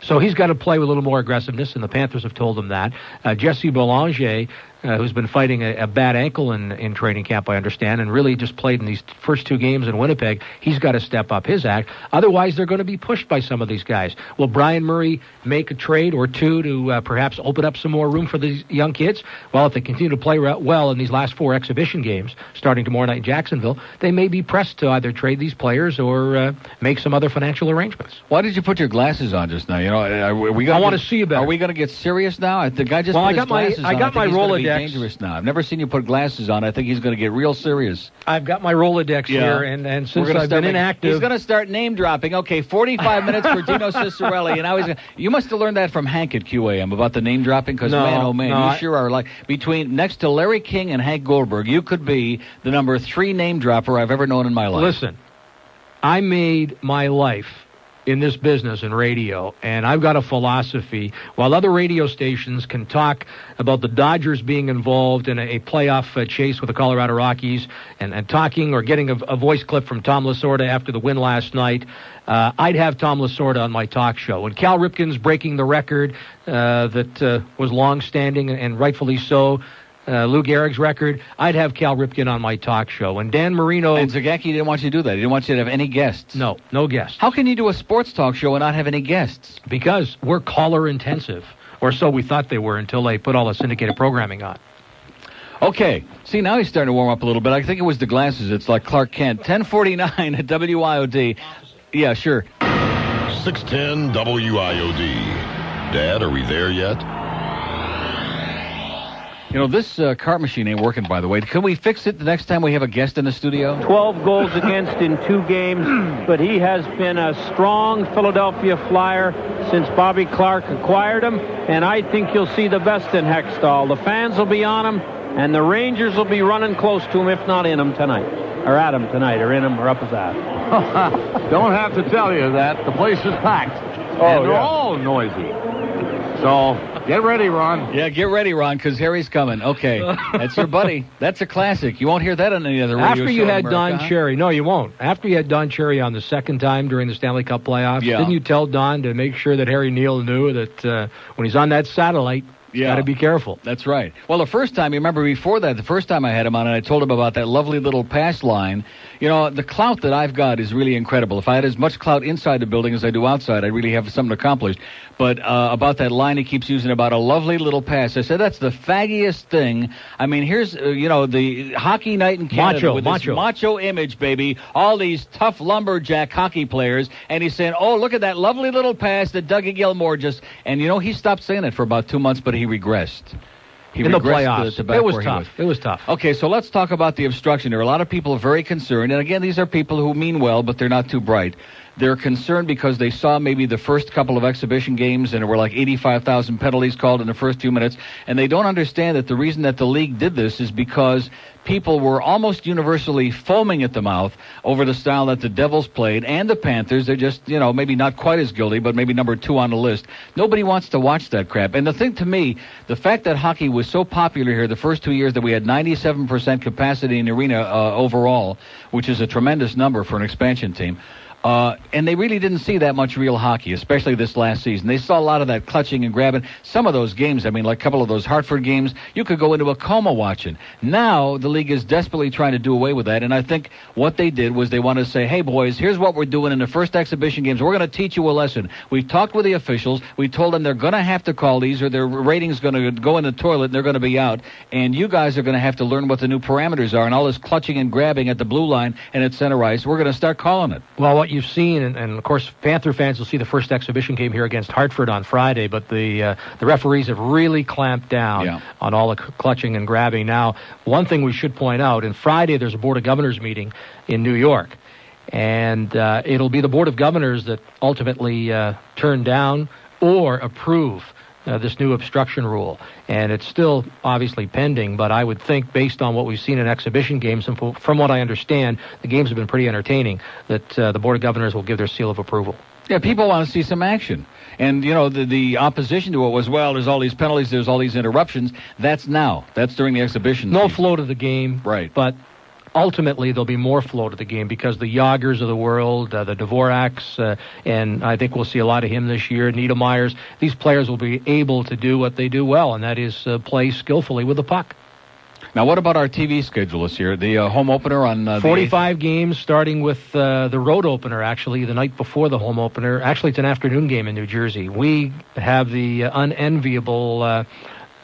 So he's got to play with a little more aggressiveness, and the Panthers have told him that. Jesse Belanger, who's been fighting a bad ankle in training camp, I understand, and really just played in these first two games in Winnipeg, he's got to step up his act. Otherwise, they're going to be pushed by some of these guys. Will Brian Murray make a trade or two to perhaps open up some more room for these young kids? Well, if they continue to play well in these last four exhibition games, starting tomorrow night in Jacksonville, they may be pressed to either trade these players or make some other financial arrangements. Why did you put your glasses on just now? You know, I want to see you better. Are we going to get serious now? The guy just put his glasses on. I got my Rolodex. Dangerous now. I've never seen you put glasses on. I think he's going to get real serious. I've got my Rolodex here, and since I've been inactive... He's going to start name-dropping. Okay, 45 minutes for Dino Cicerelli, and now he's going to... You must have learned that from Hank at QAM about the name-dropping, because you sure are like... Next to Larry King and Hank Goldberg, you could be the number 3 name-dropper I've ever known in my life. Listen, I made my life in this business in radio, and I've got a philosophy. While other radio stations can talk about the Dodgers being involved in a playoff chase with the Colorado Rockies and talking or getting a voice clip from Tom Lasorda after the win last night, I'd have Tom Lasorda on my talk show. And Cal Ripken's breaking the record that was long-standing and rightfully so, Lou Gehrig's record, I'd have Cal Ripken on my talk show. And Dan Marino... And Zagacki didn't want you to do that. He didn't want you to have any guests. No guests. How can you do a sports talk show and not have any guests? Because we're caller-intensive. Or so we thought they were until they put all the syndicated programming on. Okay. See, now he's starting to warm up a little bit. I think it was the glasses. It's like Clark Kent. 1049 at WIOD. Yeah, sure. 610 WIOD. Dad, are we there yet? You know, this cart machine ain't working, by the way. Can we fix it the next time we have a guest in the studio? 12 goals against in 2 games, but he has been a strong Philadelphia Flyer since Bobby Clark acquired him, and I think you'll see the best in Hextall. The fans will be on him, and the Rangers will be running close to him, if not in him tonight. Or at him tonight, or in him, or up his ass. Don't have to tell you that. The place is packed. And they're all noisy. So, get ready, Ron. Yeah, get ready, Ron, because Harry's coming. Okay, that's your buddy. That's a classic. You won't hear that on any other radio show. After you had Don Cherry. No, you won't. After you had Don Cherry on the second time during the Stanley Cup playoffs, didn't you tell Don to make sure that Harry Neal knew that when he's on that satellite, got to be careful. That's right. Well, the first time, you remember before that, the first time I had him on and I told him about that lovely little pass line, you know, the clout that I've got is really incredible. If I had as much clout inside the building as I do outside, I'd really have something accomplished. But about that line he keeps using about a lovely little pass, I said, that's the faggiest thing. I mean, here's, the hockey night in Canada with this macho image, baby. All these tough lumberjack hockey players. And he's saying, oh, look at that lovely little pass that Dougie Gilmore just... And, he stopped saying it for about 2 months, but he regressed. In the playoffs. It was tough. It was tough. Okay, so let's talk about the obstruction. There are a lot of people very concerned. And again, these are people who mean well, but they're not too bright. They're concerned because they saw maybe the first couple of exhibition games and there were like 85,000 penalties called in the first 2 minutes. And they don't understand that the reason that the league did this is because people were almost universally foaming at the mouth over the style that the Devils played and the Panthers. They're just, maybe not quite as guilty, but maybe number 2 on the list. Nobody wants to watch that crap. And the thing to me, the fact that hockey was so popular here the first 2 years that we had 97% capacity in the arena overall, which is a tremendous number for an expansion team, And they really didn't see that much real hockey, especially this last season. They saw a lot of that clutching and grabbing. Some of those games, I mean, like a couple of those Hartford games, you could go into a coma watching. Now, the league is desperately trying to do away with that, and I think what they did was they wanted to say, hey, boys, here's what we're doing in the first exhibition games. We're going to teach you a lesson. We've talked with the officials. We told them they're going to have to call these, or their rating's going to go in the toilet, and they're going to be out. And you guys are going to have to learn what the new parameters are, and all this clutching and grabbing at the blue line and at center ice, we're going to start calling it. Well, what you've seen, and of course, Panther fans will see the first exhibition game here against Hartford on Friday, but the referees have really clamped down on all the clutching and grabbing. Now, one thing we should point out, and Friday there's a Board of Governors meeting in New York, and it'll be the Board of Governors that ultimately turn down or approve this new obstruction rule. And it's still obviously pending, but I would think, based on what we've seen in exhibition games, and from what I understand, the games have been pretty entertaining, that the Board of Governors will give their seal of approval. Yeah, people want to see some action. And, you know, the opposition to it was, well, there's all these penalties, there's all these interruptions. That's now. That's during the exhibition No season. flow to the game. Right. But ultimately, there'll be more flow to the game because the Yagers of the world, the Dvoraks, and I think we'll see a lot of him this year, Niedermeyers, these players will be able to do what they do well, and that is play skillfully with the puck. Now, what about our TV schedule this year? The home opener on 45 games, starting with the road opener, actually, the night before the home opener. Actually, it's an afternoon game in New Jersey. We have the unenviable...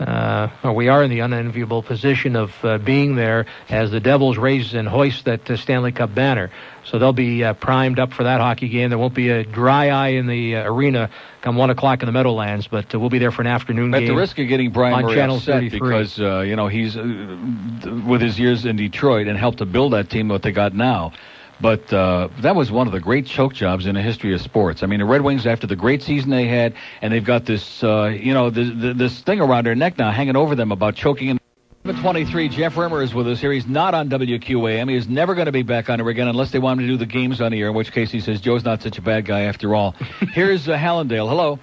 we are in the unenviable position of being there as the Devils raise and hoist that Stanley Cup banner. So they'll be primed up for that hockey game. There won't be a dry eye in the arena come 1 o'clock in the Meadowlands, but we'll be there for an afternoon game. At the risk of getting Brian Murray Channel upset 33. because, you know, he's with his years in Detroit and helped to build that team what they got now. But that was one of the great choke jobs in the history of sports. I mean, the Red Wings, after the great season they had, and they've got this, this thing around their neck now hanging over them about choking in. 23, Jeff Rimmer is with us here. He's not on WQAM. He is never going to be back on it again unless they want him to do the games on the air, in which case he says Joe's not such a bad guy after all. Here's Hallandale. Hello.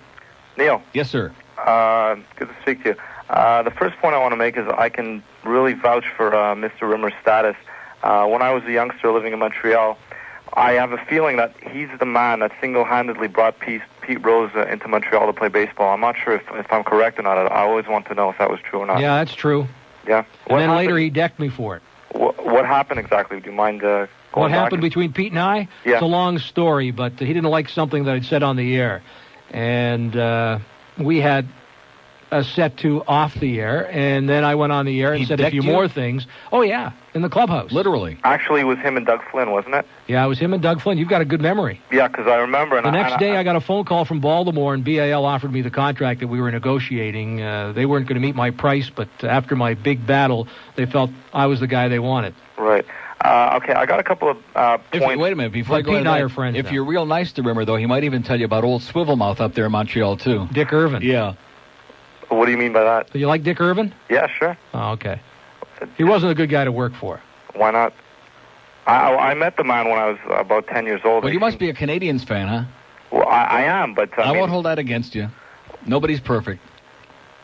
Neil. Yes, sir. Good to speak to you. The first point I want to make is I can really vouch for Mr. Rimmer's status. When I was a youngster living in Montreal, I have a feeling that he's the man that single-handedly brought Pete Rose into Montreal to play baseball. I'm not sure if I'm correct or not. I always want to know if that was true or not. Yeah, that's true. Yeah. And then later he decked me for it. What happened exactly? Do you mind going What happened back? between Pete and I? Yeah. It's a long story, but he didn't like something that I'd said on the air. And we had a set to off the air, and then I went on the air and said a few more things. Oh, yeah, in the clubhouse. Literally. Actually, it was him and Doug Flynn, wasn't it? Yeah, it was him and Doug Flynn. You've got a good memory. Yeah, because I remember. The next day, I got a phone call from Baltimore, and BAL offered me the contract that we were negotiating. They weren't going to meet my price, but after my big battle, they felt I was the guy they wanted. Right. Okay, I got a couple of points. Wait a minute. Before I go Pete and I to are that, friends if now. you're real nice to Rimmer, though, he might even tell you about old Swivelmouth up there in Montreal, too. Dick Irvin. Yeah. What do you mean by that? Do you like Dick Irvin? Yeah, sure. Oh, okay. He wasn't a good guy to work for. Why not? I met the man when I was about 10 years old. Well, you must be a Canadians fan, huh? Well, I am, but... I won't hold that against you. Nobody's perfect.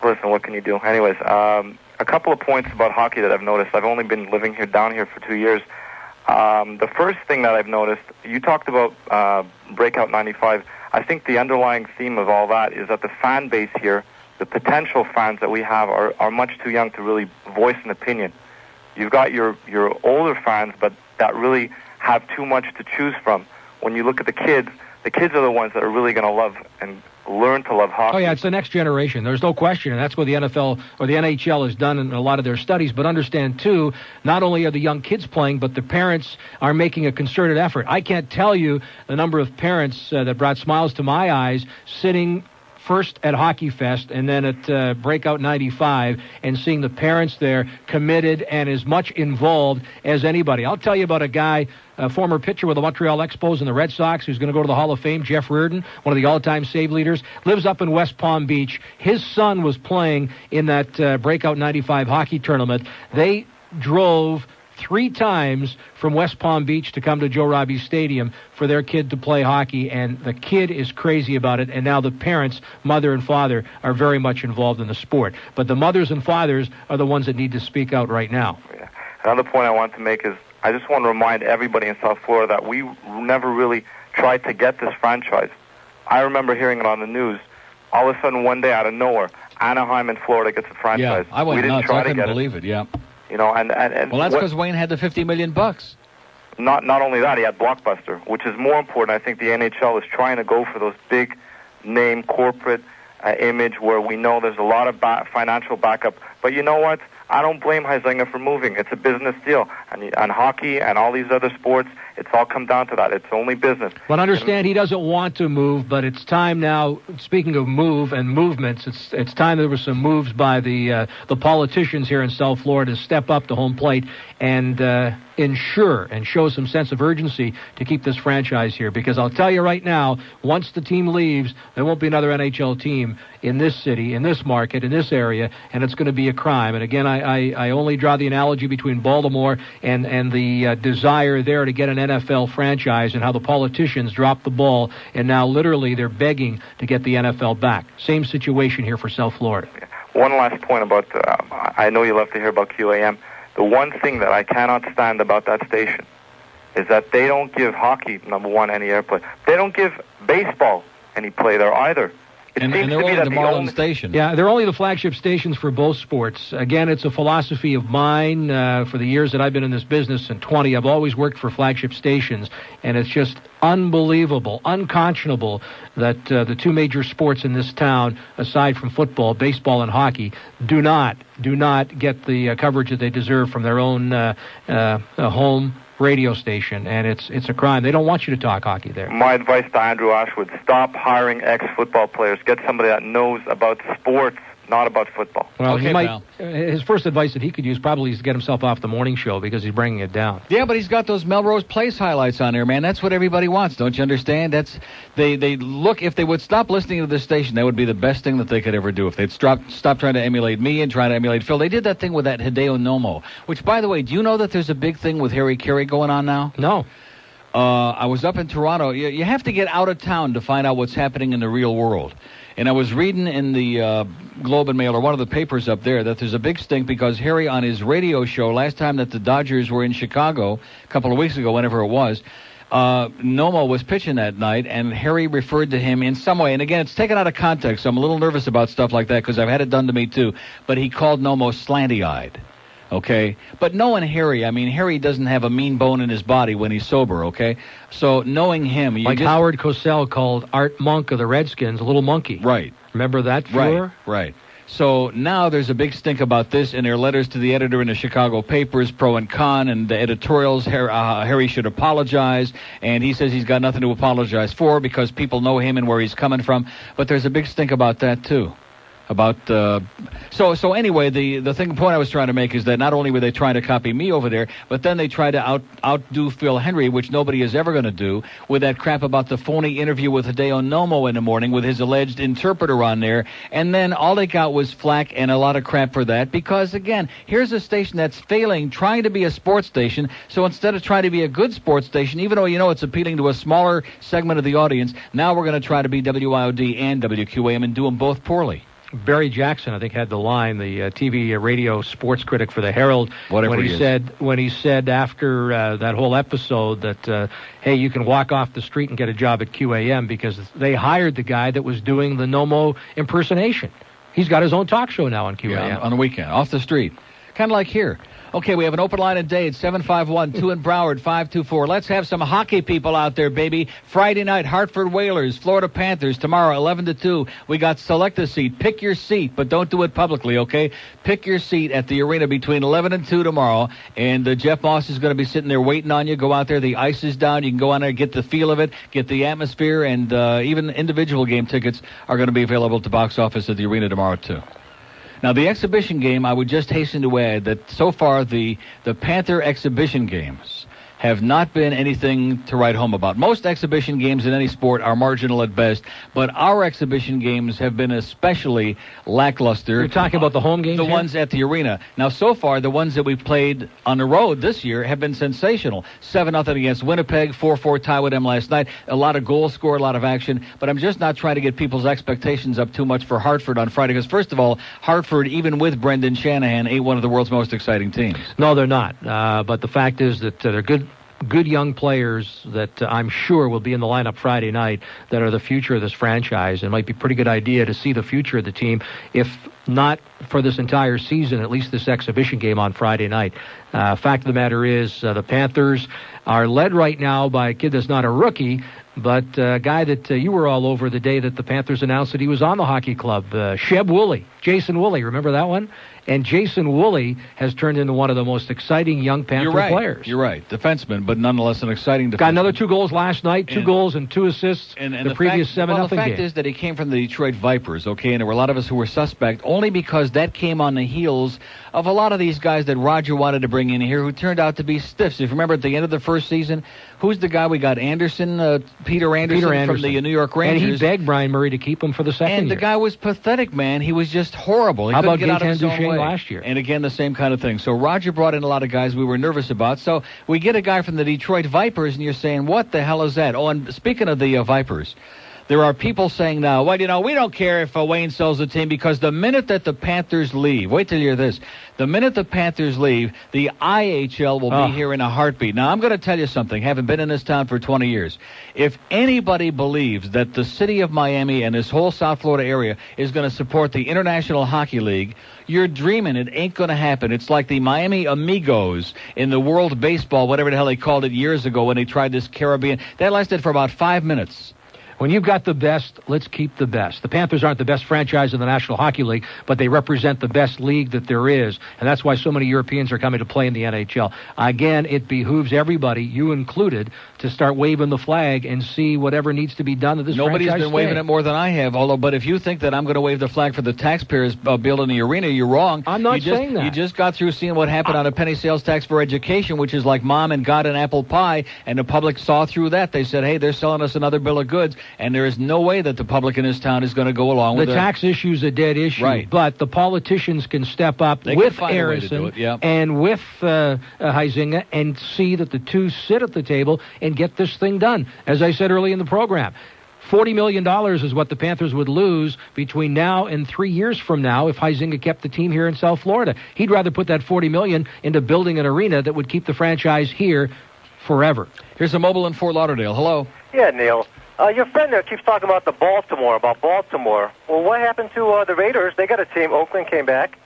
Listen, what can you do? Anyways, a couple of points about hockey that I've noticed. I've only been living down here for 2 years. The first thing that I've noticed, you talked about Breakout 95. I think the underlying theme of all that is that the fan base here, the potential fans that we have, are much too young to really voice an opinion. You've got your older fans, but that really have too much to choose from. When you look at the kids are the ones that are really going to love and learn to love hockey. Oh, yeah, it's the next generation. There's no question, and that's what the NFL or the NHL has done in a lot of their studies. But understand, too, not only are the young kids playing, but the parents are making a concerted effort. I can't tell you the number of parents that brought smiles to my eyes sitting first at Hockey Fest and then at Breakout 95 and seeing the parents there committed and as much involved as anybody. I'll tell you about a guy, a former pitcher with the Montreal Expos and the Red Sox, who's going to go to the Hall of Fame, Jeff Reardon, one of the all-time save leaders, lives up in West Palm Beach. His son was playing in that Breakout 95 hockey tournament. They drove 3 times from West Palm Beach to come to Joe Robbie Stadium for their kid to play hockey, and the kid is crazy about it, and now the parents, mother and father, are very much involved in the sport. But the mothers and fathers are the ones that need to speak out right now. Yeah. Another point I want to make is I just want to remind everybody in South Florida that we never really tried to get this franchise. I remember hearing it on the news. All of a sudden, one day, out of nowhere, Anaheim in Florida gets a franchise. Yeah, I went nuts. I couldn't believe it. Yeah. You know, and well, that's because Wayne had the $50 million. Not only that, he had Blockbuster, which is more important. I think the NHL is trying to go for those big name corporate image where we know there's a lot of financial backup. But you know what? I don't blame Huizenga for moving. It's a business deal. And hockey and all these other sports, it's all come down to that. It's only business. But understand he doesn't want to move, but it's time now, speaking of move and movements, it's time there were some moves by the politicians here in South Florida to step up to home plate and ensure and show some sense of urgency to keep this franchise here. Because I'll tell you right now, once the team leaves, there won't be another NHL team in this city, in this market, in this area, and it's going to be a crime. And again, I only draw the analogy between Baltimore and the desire there to get an NFL franchise and how the politicians dropped the ball, and now literally they're begging to get the NFL back. Same situation here for South Florida. One last point about, I know you love to hear about QAM. The one thing that I cannot stand about that station is that they don't give hockey, number one, any airplay. They don't give baseball any play there either. And they're only the Marlin station. Yeah, they're only the flagship stations for both sports. Again, it's a philosophy of mine. For the years that I've been in this business, and 20, I've always worked for flagship stations, and it's just unbelievable, unconscionable that the two major sports in this town, aside from football, baseball, and hockey, do not get the coverage that they deserve from their own home radio station, and it's a crime. They don't want you to talk hockey there. My advice to Andrew Ashwood, stop hiring ex-football players. Get somebody that knows about sports, not about football. Well, okay, his first advice that he could use probably is to get himself off the morning show because he's bringing it down. Yeah, but he's got those Melrose Place highlights on there, man. That's what everybody wants, don't you understand? They look, if they would stop listening to this station, that would be the best thing that they could ever do. If they'd stop trying to emulate me and trying to emulate Phil. They did that thing with that Hideo Nomo, which, by the way, do you know that there's a big thing with Harry Carey going on now? No. I was up in Toronto. You have to get out of town to find out what's happening in the real world. And I was reading in the Globe and Mail, or one of the papers up there, that there's a big stink because Harry, on his radio show, last time that the Dodgers were in Chicago, a couple of weeks ago, whenever it was, Nomo was pitching that night, and Harry referred to him in some way. And again, it's taken out of context, so I'm a little nervous about stuff like that because I've had it done to me too. But he called Nomo slanty-eyed. Okay? But knowing Harry, I mean, Harry doesn't have a mean bone in his body when he's sober, okay? So knowing him... Like Howard Cosell called Art Monk of the Redskins a little monkey. Right. Remember that furor? Right. So now there's a big stink about this in their letters to the editor in the Chicago papers, pro and con, and the editorials. Harry should apologize, and he says he's got nothing to apologize for because people know him and where he's coming from. But there's a big stink about that, too. So anyway, the point I was trying to make is that not only were they trying to copy me over there, but then they tried to outdo Phil Henry, which nobody is ever going to do, with that crap about the phony interview with Hideo Nomo in the morning with his alleged interpreter on there, and then all they got was flack and a lot of crap for that because, again, here's a station that's failing, trying to be a sports station, so instead of trying to be a good sports station, even though you know it's appealing to a smaller segment of the audience, now we're going to try to be WIOD and WQAM and do them both poorly. Barry Jackson, I think, had the line, the TV radio sports critic for the Herald, when he said after that whole episode that, hey, you can walk off the street and get a job at QAM because they hired the guy that was doing the Nomo impersonation. He's got his own talk show now on QAM. Yeah, on the weekend, off the street. Kind of like here. Okay, we have an open line at Dade, 751-2 in Broward, 524. Let's have some hockey people out there, baby. Friday night, Hartford Whalers, Florida Panthers. Tomorrow, 11-2. We got select a seat. Pick your seat, but don't do it publicly, okay? Pick your seat at the arena between 11 and 2 tomorrow. And Jeff Moss is going to be sitting there waiting on you. Go out there. The ice is down. You can go on there, get the feel of it, get the atmosphere, and even individual game tickets are going to be available at the box office at the arena tomorrow, too. Now, the exhibition game, I would just hasten to add that so far the Panther exhibition games have not been anything to write home about. Most exhibition games in any sport are marginal at best, but our exhibition games have been especially lackluster. You're talking about the home games? The ones at the arena. Now, so far, the ones that we've played on the road this year have been sensational. 7-0 against Winnipeg, 4-4 tie with them last night. A lot of goals scored, a lot of action, but I'm just not trying to get people's expectations up too much for Hartford on Friday, because first of all, Hartford, even with Brendan Shanahan, ain't one of the world's most exciting teams. No, they're not. But the fact is that they're good good young players that I'm sure will be in the lineup Friday night that are the future of this franchise. It might be a pretty good idea to see the future of the team, if not for this entire season, at least this exhibition game on Friday night. Fact of the matter is, the Panthers are led right now by a kid that's not a rookie, but a guy that you were all over the day that the Panthers announced that he was on the hockey club, Sheb Woolley, Jason Woolley. Remember that one? And Jason Woolley has turned into one of the most exciting young Panther players. You're right. Defenseman, but nonetheless an exciting defenseman. Got another 2 goals last night, 2 goals and 2 assists and the previous 7-0 game. The fact is that he came from the Detroit Vipers, okay, and there were a lot of us who were suspect only because that came on the heels of a lot of these guys that Roger wanted to bring in here who turned out to be stiffs. If you remember at the end of the first season, who's the guy we got? Anderson, Peter Anderson from the New York Rangers. And he begged Brian Murray to keep him for the second year. And the guy was pathetic, man. He was just horrible. He How about couldn't get out of his own way. last year? And again, the same kind of thing. So Roger brought in a lot of guys we were nervous about. So we get a guy from the Detroit Vipers, and you're saying, what the hell is that? Oh, and speaking of the Vipers, there are people saying now, well, you know, we don't care if Wayne sells the team because the minute that the Panthers leave, wait till you hear this, the minute the Panthers leave, the IHL will be here in a heartbeat. Now, I'm going to tell you something, having been in this town for 20 years. If anybody believes that the city of Miami and this whole South Florida area is going to support the International Hockey League, you're dreaming. It ain't going to happen. It's like the Miami Amigos in the World Baseball, whatever the hell they called it years ago when they tried this Caribbean. That lasted for about 5 minutes. When you've got the best, let's keep the best. The Panthers aren't the best franchise in the National Hockey League, but they represent the best league that there is, and that's why so many Europeans are coming to play in the NHL. Again, it behooves everybody, you included, to start waving the flag and see whatever needs to be done to this franchise. Nobody's been waving it more than I have, but if you think that I'm going to wave the flag for the taxpayers building the arena, you're wrong. I'm not saying that. You just got through seeing what happened on a penny sales tax for education, which is like mom and God and apple pie, and the public saw through that. They said, hey, they're selling us another bill of goods, and there is no way that the public in this town is going to go along with it. The tax issue is a dead issue, right. But the politicians can step up with Harrison and with Huizinga and see that the two sit at the table and get this thing done. As I said early in the program, $40 million is what the Panthers would lose between now and 3 years from now if Huizinga kept the team here in South Florida. He'd rather put that $40 million into building an arena that would keep the franchise here forever. Here's a mobile in Fort Lauderdale. Hello. Yeah, Neil. Your friend there keeps talking about Baltimore. Well, what happened to the Raiders? They got a team. Oakland came back.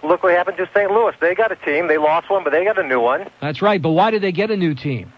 Look what happened to St. Louis. They got a team. They lost one, but they got a new one. That's right, but why did they get a new team?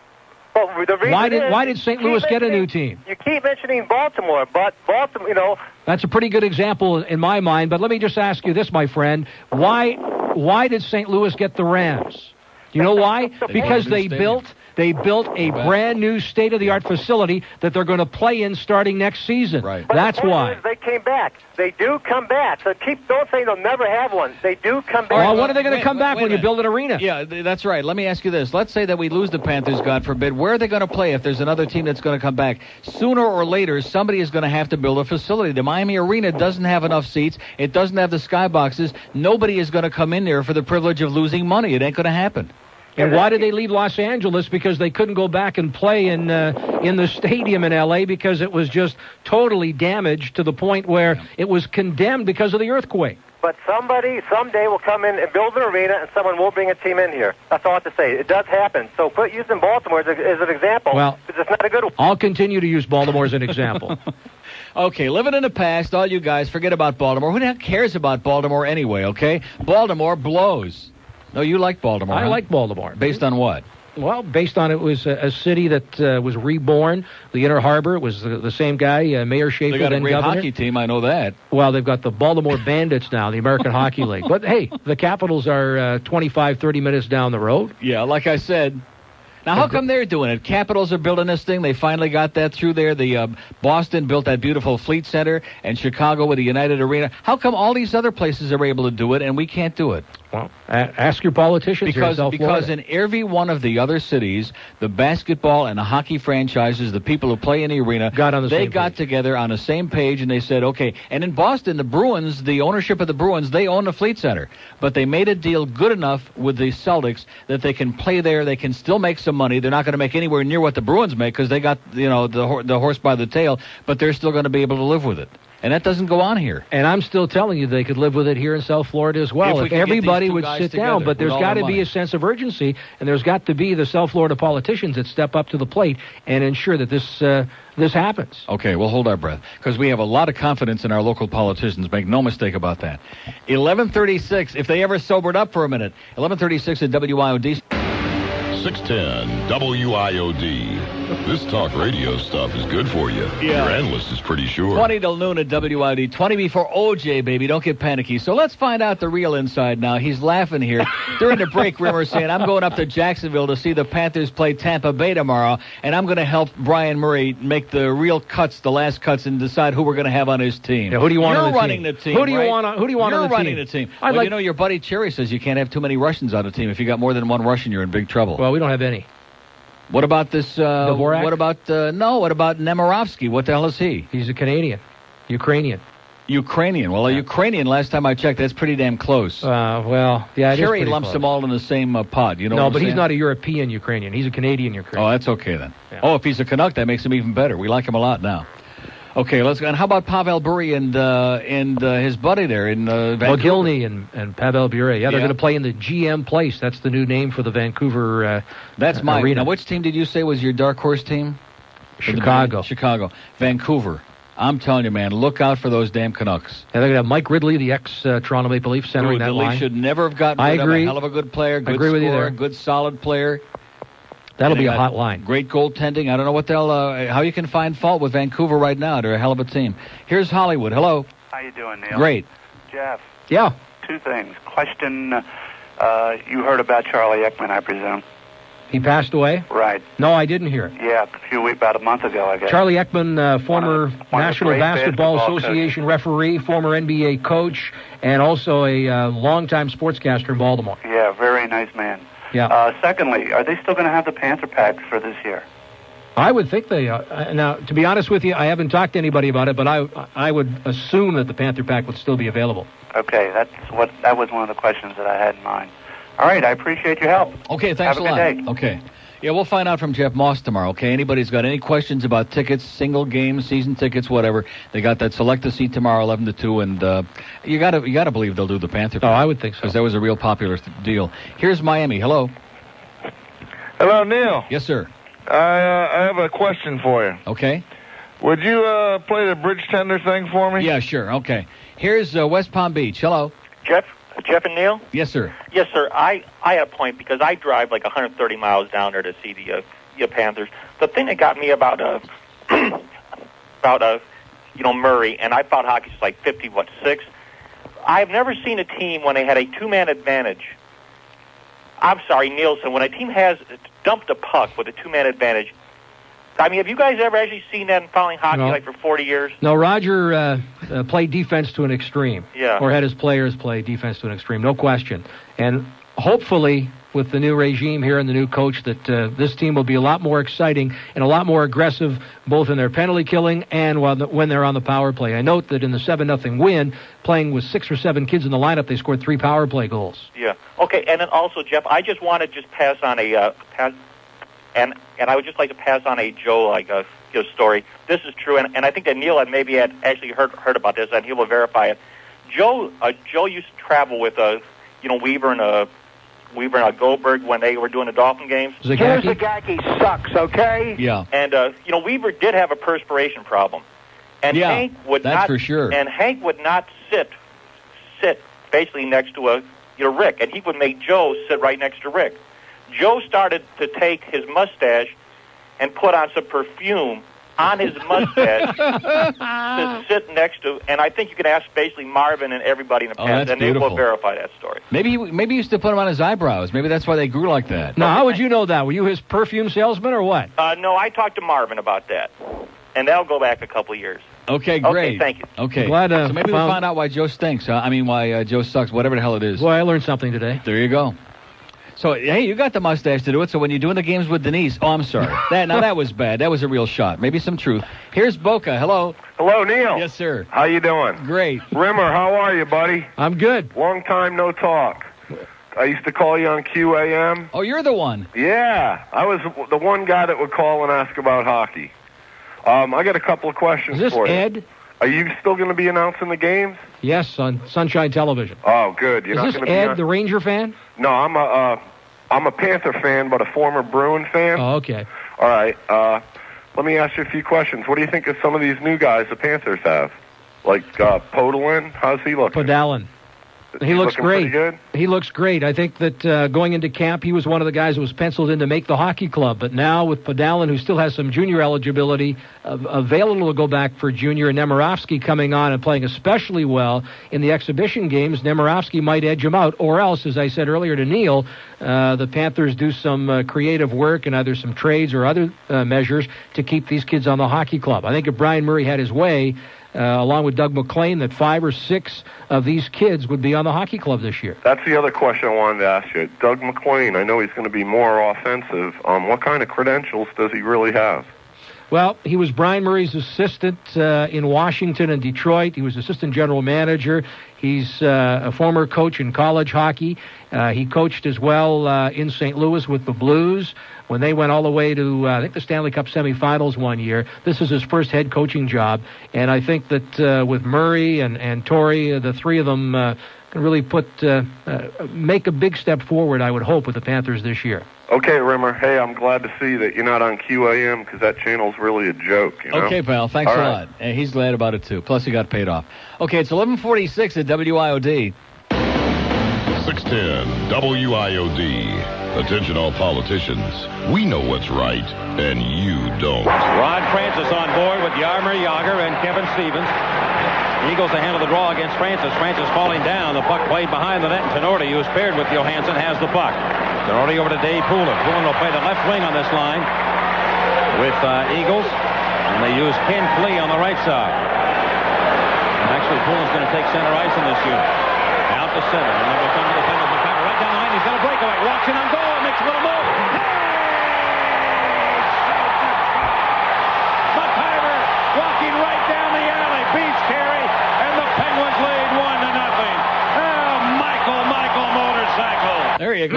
Well, the reason why did St. Louis get a new team? You keep mentioning Baltimore, but Baltimore, you know... That's a pretty good example in my mind, but let me just ask you this, my friend. Why did St. Louis get the Rams? You know why? Because they built a brand new state-of-the-art facility that they're going to play in starting next season. Right. But that's why. They came back. They do come back. So don't say they'll never have one. They do come back. Well, when are they going to come back when you build an arena? Yeah, that's right. Let me ask you this. Let's say that we lose the Panthers, God forbid. Where are they going to play if there's another team that's going to come back? Sooner or later, somebody is going to have to build a facility. The Miami Arena doesn't have enough seats. It doesn't have the skyboxes. Nobody is going to come in there for the privilege of losing money. It ain't going to happen. And why did they leave Los Angeles? Because they couldn't go back and play in the stadium in L.A. because it was just totally damaged to the point where it was condemned because of the earthquake. But somebody someday will come in and build an arena, and someone will bring a team in here. That's all I have to say. It does happen. So using Baltimore as an example, well, it's not a good one. I'll continue to use Baltimore as an example. Okay, living in the past, all you guys, forget about Baltimore. Who the heck cares about Baltimore anyway, okay? Baltimore blows. No, you like Baltimore. I like Baltimore. Based on what? Well, based on it was a city that was reborn. The Inner Harbor was the same guy, Mayor Schaefer. They got a great governor. hockey team, I know that. Well, they've got the Baltimore Bandits now, the American Hockey League. But, hey, the Capitals are 25, 30 minutes down the road. Yeah, like I said. Now, how come they're doing it? Capitals are building this thing. They finally got that through there. The Boston built that beautiful Fleet Center, and Chicago with the United Arena. How come all these other places are able to do it and we can't do it? Well, ask your politicians because in every one of the other cities, the basketball and the hockey franchises, the people who play in the arena, they got together on the same page and they said, okay. And in Boston, the Bruins, the ownership of the Bruins, they own the Fleet Center. But they made a deal good enough with the Celtics that they can play there. They can still make some money. They're not going to make anywhere near what the Bruins make because they got the horse by the tail, but they're still going to be able to live with it. And that doesn't go on here. And I'm still telling you they could live with it here in South Florida as well. If everybody would sit down. But there's got to be a sense of urgency, and there's got to be the South Florida politicians that step up to the plate and ensure that this happens. Okay, we'll hold our breath, because we have a lot of confidence in our local politicians. Make no mistake about that. 11:36, if they ever sobered up for a minute. 11:36 at WIOD. 610 WIOD. This talk radio stuff is good for you. Yeah. Your endless is pretty sure. 20 till noon at WIOD. 20 before OJ, baby. Don't get panicky. So let's find out the real inside now. He's laughing here. During the break, Rimmer saying, I'm going up to Jacksonville to see the Panthers play Tampa Bay tomorrow, and I'm going to help Brian Murray make the real cuts, the last cuts, and decide who we're going to have on his team. Yeah, who do you want on the team? You're running the team. Who do you want on the team? You're running the team. Well, you know, your buddy Cherry says you can't have too many Russians on the team. If you got more than one Russian, you're in big trouble. Well, we don't have any. What about this? Dvorak? What about what about Nemirovsky? What the hell is he? He's a Canadian, Ukrainian. Well, a Ukrainian. Last time I checked, that's pretty damn close. Well, yeah, it Cherry is lumps close. them all in the same pot. You know? No, what I'm but saying? he's not a European Ukrainian. He's a Canadian Ukrainian. Oh, that's okay then. Yeah. Oh, if he's a Canuck, that makes him even better. We like him a lot now. Okay, let's go. And how about Pavel Bure and his buddy there in Vancouver? Mogilny and Pavel Bure. Yeah, they're going to play in the GM Place. That's the new name for the Vancouver That's my arena. Now, which team did you say was your dark horse team? Chicago. Vancouver. I'm telling you, man, look out for those damn Canucks. And they're going to have Mike Ridley, the ex-Toronto Maple Leaf, centering that line. Should never have gotten rid of him. A hell of a good player, good scorer, good solid player. That'll be a hot line. Great goaltending. I don't know what the hell, how you can find fault with Vancouver right now. They're a hell of a team. Here's Hollywood. Hello. How you doing, Neil? Great. Jeff. Yeah. Two things. Question, you heard about Charlie Ekman, I presume? He passed away? Right. No, I didn't hear it. Yeah, about a month ago, I guess. Charlie Ekman, former National Basketball Association referee, former NBA coach, and also a longtime sportscaster in Baltimore. Yeah, very nice man. Yeah. Secondly, are they still going to have the Panther packs for this year? I would think they are. Now, to be honest with you, I haven't talked to anybody about it, but I would assume that the Panther pack would still be available. Okay, that was one of the questions that I had in mind. All right, I appreciate your help. Okay, thanks a lot. Have a good day. Okay. Yeah, we'll find out from Jeff Moss tomorrow, okay? Anybody's got any questions about tickets, single games, season tickets, whatever, they got that select a seat tomorrow, 11 to 2, and you got to believe they'll do the Panther pack. Oh, I would think so. Because that was a real popular deal. Here's Miami. Hello. Hello, Neil. Yes, sir. I have a question for you. Okay. Would you play the bridge tender thing for me? Yeah, sure. Okay. Here's West Palm Beach. Hello. Jeff and Neil? Yes, sir. Yes, sir. I had a point because I drive like 130 miles down there to see the Panthers. The thing that got me about Murray, and I thought hockey's like 6. I've never seen a team when they had a two-man advantage. I'm sorry, Nielsen, when a team has dumped a puck with a two-man advantage. I mean, have you guys ever actually seen that in following hockey like for 40 years? No, Roger played defense to an extreme. Yeah. Or had his players play defense to an extreme, no question. And hopefully, with the new regime here and the new coach, that this team will be a lot more exciting and a lot more aggressive, both in their penalty killing and when they're on the power play. I note that in the 7-0 win, playing with 6 or 7 kids in the lineup, they scored 3 power play goals. Yeah. Okay, and then also, Jeff, I just want to pass on a and I would just like to pass on a Joe story. This is true, and I think that Neil had actually heard about this, and he will verify it. Joe used to travel with Weaver and Goldberg when they were doing the Dolphin games. Zagacki sucks, okay? Yeah. And Weaver did have a perspiration problem, and Hank would that's not. For sure. And Hank would not sit basically next to Rick, and he would make Joe sit right next to Rick. Joe started to take his mustache and put on some perfume on his mustache to sit next to, and I think you can ask basically Marvin and everybody in the past, and they will verify that story. Maybe he used to put them on his eyebrows. Maybe that's why they grew like that. Now, how would you know that? Were you his perfume salesman or what? No, I talked to Marvin about that, and that'll go back a couple of years. Okay, great. Okay, thank you. Okay, Glad, so maybe we'll find out why Joe stinks. Why Joe sucks, whatever the hell it is. Boy, I learned something today. There you go. So, hey, you got the mustache to do it, so when you're doing the games with Denise, I'm sorry. That was bad. That was a real shot. Maybe some truth. Here's Boca. Hello. Hello, Neil. Yes, sir. How you doing? Great. Rimmer, how are you, buddy? I'm good. Long time no talk. I used to call you on QAM. Oh, you're the one. Yeah, I was the one guy that would call and ask about hockey. I got a couple of questions for you. Is this Ed? Are you still going to be announcing the games? Yes, on Sunshine Television. Oh, good. You're Is not this going to Ed, be the Ranger fan? No, I'm a Panther fan, but a former Bruin fan. Oh, okay. All right. Let me ask you a few questions. What do you think of some of these new guys the Panthers have? Like Podolin? How's he looking? Podolin. He looks great. Good? He looks great. I think that going into camp, he was one of the guys who was penciled in to make the hockey club. But now with Podolin, who still has some junior eligibility, available to go back for junior, and Nemirovsky coming on and playing especially well in the exhibition games, Nemirovsky might edge him out. Or else, as I said earlier to Neil, the Panthers do some creative work and either some trades or other measures to keep these kids on the hockey club. I think if Brian Murray had his way, along with Doug McLean, that 5 or 6 of these kids would be on the hockey club this year. That's the other question I wanted to ask you. Doug McLean, I know he's going to be more offensive. What kind of credentials does he really have? Well, he was Brian Murray's assistant in Washington and Detroit. He was assistant general manager. He's a former coach in college hockey. He coached as well in St. Louis with the Blues when they went all the way to, I think, the Stanley Cup semifinals one year. This is his first head coaching job. And I think that with Murray and Torrey, the three of them can really make a big step forward, I would hope, with the Panthers this year. Okay, Rimmer. Hey, I'm glad to see that you're not on QAM because that channel's really a joke. You know? Okay, pal. Thanks a lot. And he's glad about it, too. Plus, he got paid off. Okay, it's 11:46 at WIOD. 610 WIOD. Attention all politicians. We know what's right, and you don't. Ron Francis on board with Yarmer Yager and Kevin Stevens. Eagles to handle the draw against Francis. Francis falling down. The puck played behind the net. And Tenorti, who's paired with Johansson, has the puck. Tenorti over to Dave Poulin. Poulin will play the left wing on this line with Eagles. And they use Ken Flea on the right side. And actually, Poulin's going to take center ice in this unit. Out to center. And then we'll come to the Penguins. Right down the line. He's got a breakaway. Walks in on goal. Makes a little move. McIver walking right down the alley. Beats Carey. And the Penguins lead 1-0. Oh, Michael Motorcycle. There you go.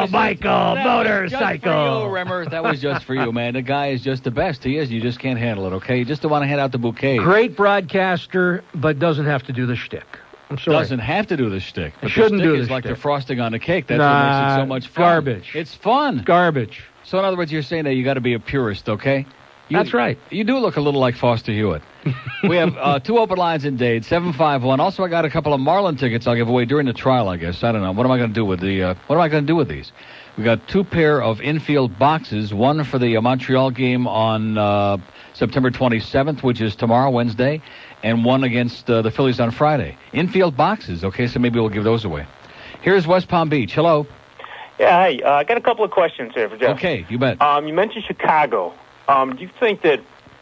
Michael Motorcycle. You, Rimmer. That was just for you, man. The guy is just the best. He is. You just can't handle it, okay? You just don't want to hand out the bouquet. Great broadcaster, but doesn't have to do the shtick. I'm sorry. Doesn't have to do the shtick. But shouldn't the do shtick is like the frosting on the cake. That's what makes it so much fun. Garbage. It's fun. Garbage. So in other words, you're saying that you got to be a purist, okay? That's right. You do look a little like Foster Hewitt. We have 2 open lines in Dade, 751. Also, I got a couple of Marlin tickets I'll give away during the trial, I guess. I don't know. What am I going to do with these? We got 2 pair of infield boxes, one for the Montreal game on September 27th, which is tomorrow, Wednesday, and one against the Phillies on Friday. Infield boxes, okay, so maybe we'll give those away. Here's West Palm Beach. Hello. Yeah, hey, I got a couple of questions here for Jeff. Okay, you bet. You mentioned Chicago. Do you think that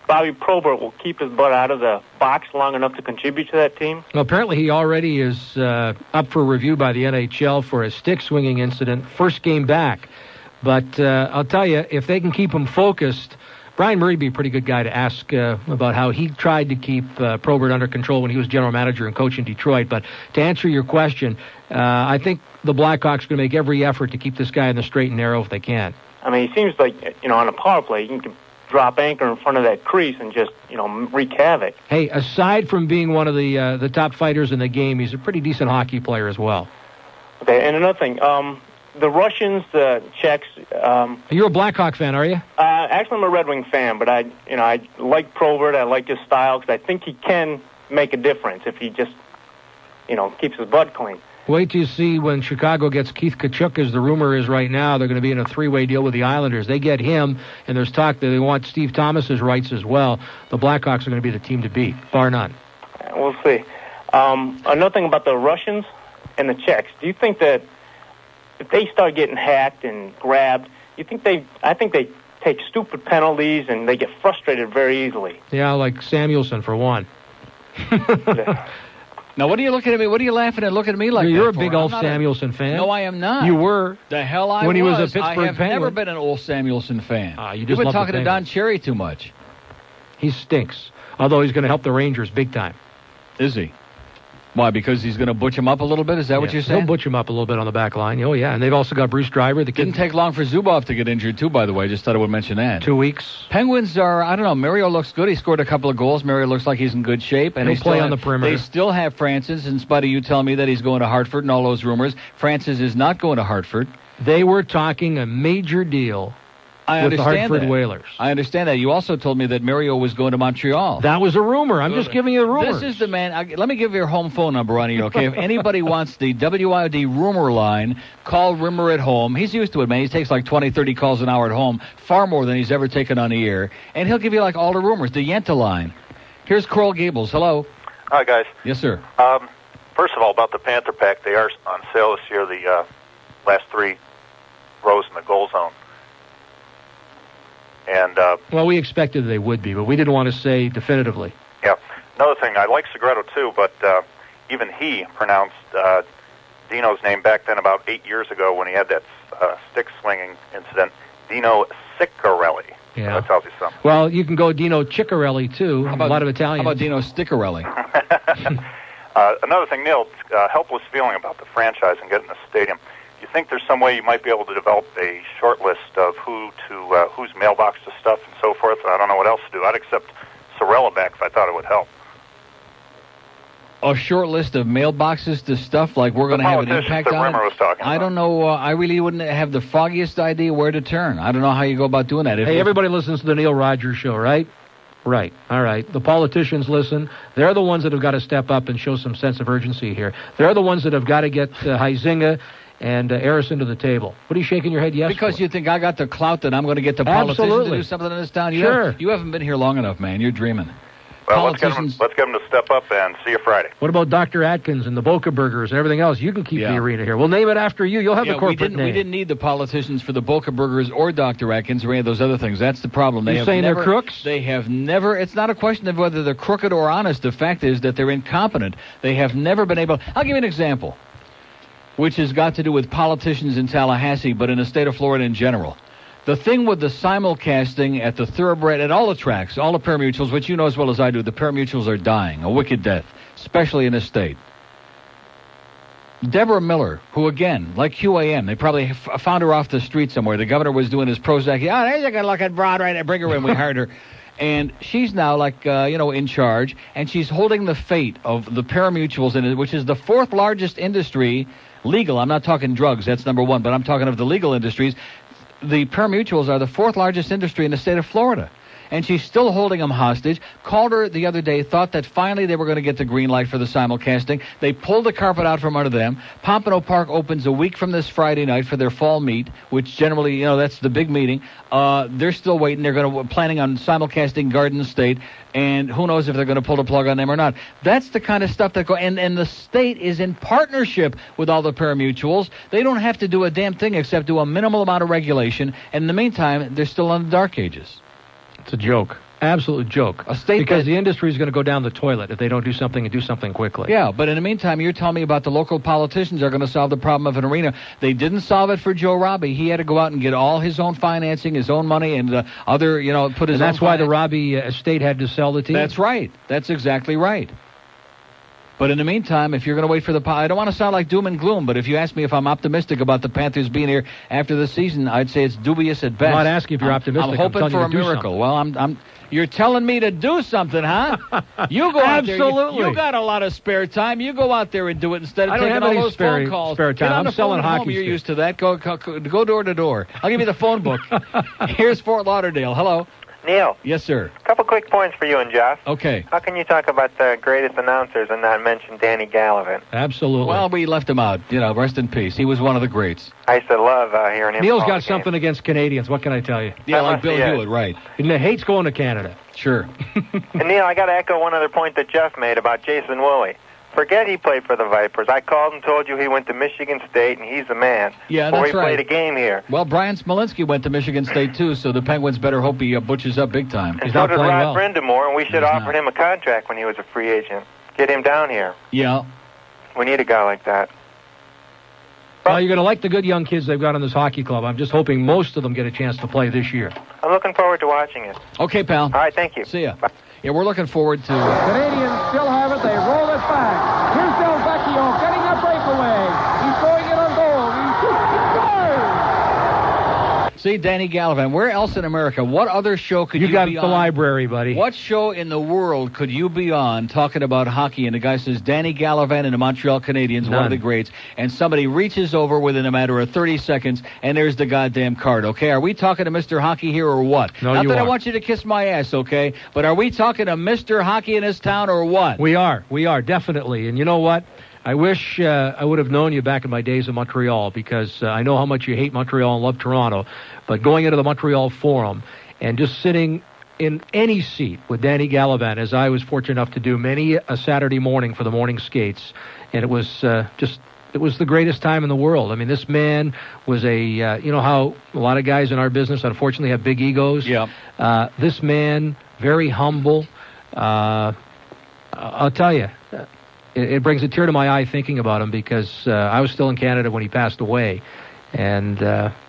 Bobby Probert will keep his butt out of the box long enough to contribute to that team? Well, apparently he already is up for review by the NHL for a stick swinging incident, first game back. But I'll tell you, if they can keep him focused, Brian Murray would be a pretty good guy to ask about how he tried to keep Probert under control when he was general manager and coach in Detroit. But to answer your question, I think the Blackhawks are going to make every effort to keep this guy in the straight and narrow if they can. I mean, he seems like, on a power play, you can drop anchor in front of that crease and just, wreak havoc. Hey, aside from being one of the top fighters in the game, he's a pretty decent hockey player as well. Okay, and another thing, the Russians, the Czechs. You're a Blackhawk fan, are you? Actually, I'm a Red Wing fan, but I like Probert. I like his style because I think he can make a difference if he just, keeps his butt clean. Wait till you see when Chicago gets Keith Tkachuk, as the rumor is right now. They're going to be in a 3-way deal with the Islanders. They get him, and there's talk that they want Steve Thomas's rights as well. The Blackhawks are going to be the team to beat, bar none. We'll see. Another thing about the Russians and the Czechs. Do you think that if they start getting hacked and grabbed, I think they take stupid penalties and they get frustrated very easily? Yeah, like Samuelson for one. Now, what are you looking at me? What are you laughing and looking at me like? You're that a big Ulf Samuelson fan. No, I am not. You were. The hell I was. When he was a Pittsburgh I have Penguin. never been an Ulf Samuelson fan. You've been talking to Don Cherry too much. He stinks. Although he's going to help the Rangers big time. Is he? Why? Because he's going to butch him up a little bit? Is that what you're saying? He'll butch him up a little bit on the back line. Oh, yeah. And they've also got Bruce Driver. The kid didn't take long for Zubov to get injured, too, by the way. Just thought I would mention that. 2 weeks. Penguins are, I don't know, Mario looks good. He scored a couple of goals. Mario looks like he's in good shape. And He'll play on the perimeter. They still have Francis, in spite of you telling me that he's going to Hartford and all those rumors. Francis is not going to Hartford. They were talking a major deal with the Hartford Whalers. I understand that. You also told me that Mario was going to Montreal. That was a rumor. I'm just giving you the rumors. This is the man. Let me give you your home phone number on here, okay? If anybody wants the WIOD rumor line, call Rimmer at home. He's used to it, man. He takes like 20, 30 calls an hour at home, far more than he's ever taken on the air. And he'll give you like all the rumors, the Yenta line. Here's Coral Gables. Hello. Hi, guys. Yes, sir. First of all, about the Panther Pack, they are on sale this year, the last 3 rows in the goal zone. And well, we expected they would be, but we didn't want to say definitively. Yeah. Another thing, I like Segreto too, but even he pronounced Dino's name back then about 8 years ago when he had that stick slinging incident, Dino Ciccarelli. Yeah. So that tells you something. Well, you can go Dino Ciccarelli too. A lot of Italians. How about Dino Sticcarelli? Another thing, Neil, helpless feeling about the franchise and getting the stadium. Do you think there's some way you might be able to develop a short list of whose mailbox to stuff and so forth? I don't know what else to do. I'd accept Sorella back if I thought it would help. A short list of mailboxes to stuff like we're going to have an impact on Rimmer was talking I don't know. I really wouldn't have the foggiest idea where to turn. I don't know how you go about doing that. Hey, everybody listens to the Neil Rogers Show, right? Right. All right. The politicians listen. They're the ones that have got to step up and show some sense of urgency here. They're the ones that have got to get Huizinga and Harrison to the table. What are you shaking your head yes Because for? You think I got the clout that I'm going to get the politicians to do something in this town? You haven't been here long enough, man. You're dreaming. Well, let's get them to step up and see you Friday. What about Dr. Atkins and the Boca Burgers and everything else? You can keep the arena here. We'll name it after you. You'll have the corporate name. We didn't need the politicians for the Boca Burgers or Dr. Atkins or any of those other things. That's the problem. You're saying they're crooks? They have never. It's not a question of whether they're crooked or honest. The fact is that they're incompetent. They have never been able. I'll give you an example, which has got to do with politicians in Tallahassee, but in the state of Florida in general. The thing with the simulcasting at the thoroughbred, at all the tracks, all the pari-mutuels, which you know as well as I do, the pari-mutuels are dying, a wicked death, especially in this state. Deborah Miller, who again, like QAM, they probably found her off the street somewhere. The governor was doing his Prozac. Oh, there's a good looking broad right there. Bring her in. We hired her. And she's now in charge, and she's holding the fate of the pari-mutuels, which is the 4th largest industry, legal. I'm not talking drugs. That's number 1, but I'm talking of the legal industries. The pari-mutuels are the 4th largest industry in the state of Florida. And she's still holding them hostage. Called her the other day, thought that finally they were going to get the green light for the simulcasting. They pulled the carpet out from under them. Pompano Park opens a week from this Friday night for their fall meet, which generally, that's the big meeting. They're still waiting. They're planning on simulcasting Garden State, and who knows if they're going to pull the plug on them or not. That's the kind of stuff that and the state is in partnership with all the pari-mutuels. They don't have to do a damn thing except do a minimal amount of regulation, and in the meantime, they're still in the dark ages. It's a joke. Absolute joke. Because the industry is going to go down the toilet if they don't do something and do something quickly. Yeah, but in the meantime, you're telling me about the local politicians are going to solve the problem of an arena. They didn't solve it for Joe Robbie. He had to go out and get all his own financing, his own money, and put his own. And that's why the Robbie estate had to sell the team. That's right. That's exactly right. But in the meantime, if you're going to wait for I don't want to sound like doom and gloom, but if you ask me if I'm optimistic about the Panthers being here after the season, I'd say it's dubious at best. I'm not asking if you're optimistic. I'm hoping for a miracle. Well, you're telling me to do something, huh? You go out there. Absolutely. You got a lot of spare time. You go out there and do it instead of taking all those phone calls. Spare time. I'm selling hockey. You're used to that. Go door to door. I'll give you the phone book. Here's Fort Lauderdale. Hello. Neil. Yes, sir. A couple quick points for you and Jeff. Okay. How can you talk about the greatest announcers and not mention Danny Gallivan? Absolutely. Well, we left him out. Rest in peace. He was one of the greats. I used to love hearing him. Neil's got something against Canadians. What can I tell you? Yeah, like Bill Hewitt, right. And he hates going to Canada. Sure. And Neil, I got to echo one other point that Jeff made about Jason Woolley. Forget he played for the Vipers. I called and told you he went to Michigan State, and he's the man. Yeah, that's right. Before he played a game here. Well, Brian Smolinski went to Michigan State, too, so the Penguins better hope he butches up big time. And so did Rod Brindamore, and we should have offered him a contract when he was a free agent. Get him down here. Yeah. We need a guy like that. Well, you're going to like the good young kids they've got in this hockey club. I'm just hoping most of them get a chance to play this year. I'm looking forward to watching it. Okay, pal. All right, thank you. See ya. Bye. Yeah, we're looking forward to... Canadians still have it. They roll it back. Here's Del away. He's throwing it on goal. He shoots. He scores. See, Danny Gallivan, where else in America, what other show could you got be the on? library, buddy. What show in the world could you be on talking about hockey? And the guy says, Danny Gallivan and the Montreal Canadiens, one of the greats, and somebody reaches over within a matter of 30 seconds, and there's the goddamn card, okay? Are we talking to Mr. Hockey here or what? No, Not you that I aren't. want you to kiss my ass, okay? But are we talking to Mr. Hockey in this town or what? We are, definitely. And you know what? I wish I would have known you back in my days in Montreal, because I know how much you hate Montreal and love Toronto. But going into the Montreal Forum and just sitting in any seat with Danny Gallivan, as I was fortunate enough to do many a Saturday morning for the morning skates, and it was it was the greatest time in the world. I mean, this man was you know how a lot of guys in our business unfortunately have big egos? Yeah. This man, very humble. I'll tell you, it brings a tear to my eye thinking about him, because I was still in Canada when he passed away. And,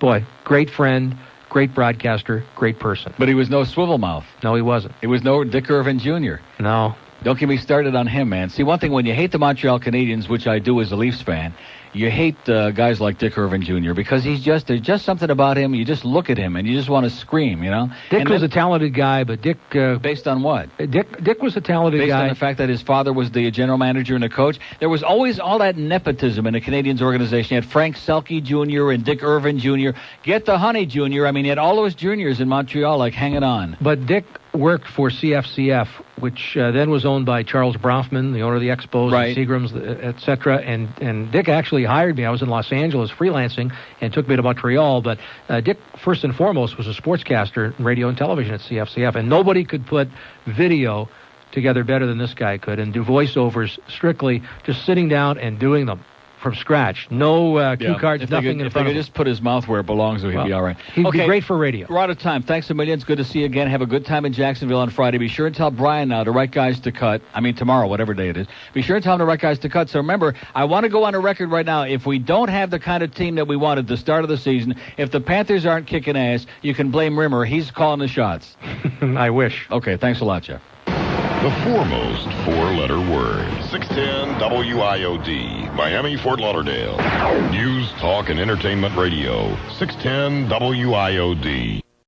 boy, great friend, great broadcaster, great person. But he was no swivel mouth. No, he wasn't. He was no Dick Irvin Jr. No. Don't get me started on him, man. See, one thing, when you hate the Montreal Canadiens, which I do as a Leafs fan, you hate guys like Dick Irvin Jr. because there's just something about him. You just look at him and you just want to scream, you know? Dick was a talented guy, but Dick... based on what? Dick was a talented guy. Based on the fact that his father was the general manager and the coach. There was always all that nepotism in the Canadiens organization. You had Frank Selke Jr. and Dick Irvin Jr. Get the honey, Jr. I mean, you had all those juniors in Montreal, like, hanging on. But Dick worked for CFCF, which then was owned by Charles Bronfman, the owner of the Expos, right, and Seagrams, etc. And Dick actually hired me. I was in Los Angeles freelancing and took me to Montreal. But Dick, first and foremost, was a sportscaster in radio and television at CFCF. And nobody could put video together better than this guy could, and do voiceovers strictly, just sitting down and doing them from scratch. No cue cards, nothing in front of him. If they could just put his mouth where it belongs, he'd be all right. He'd be great for radio. We're out of time. Thanks a million. It's good to see you again. Have a good time in Jacksonville on Friday. Be sure and tell Brian now the right guys to cut. I mean, tomorrow, whatever day it is. Be sure and tell him the right guys to cut. So remember, I want to go on a record right now. If we don't have the kind of team that we wanted at the start of the season, if the Panthers aren't kicking ass, you can blame Rimmer. He's calling the shots. I wish. Okay, thanks a lot, Jeff. The foremost four-letter word. 610 WIOD, Miami, Fort Lauderdale. News, talk, and entertainment radio. 610 WIOD.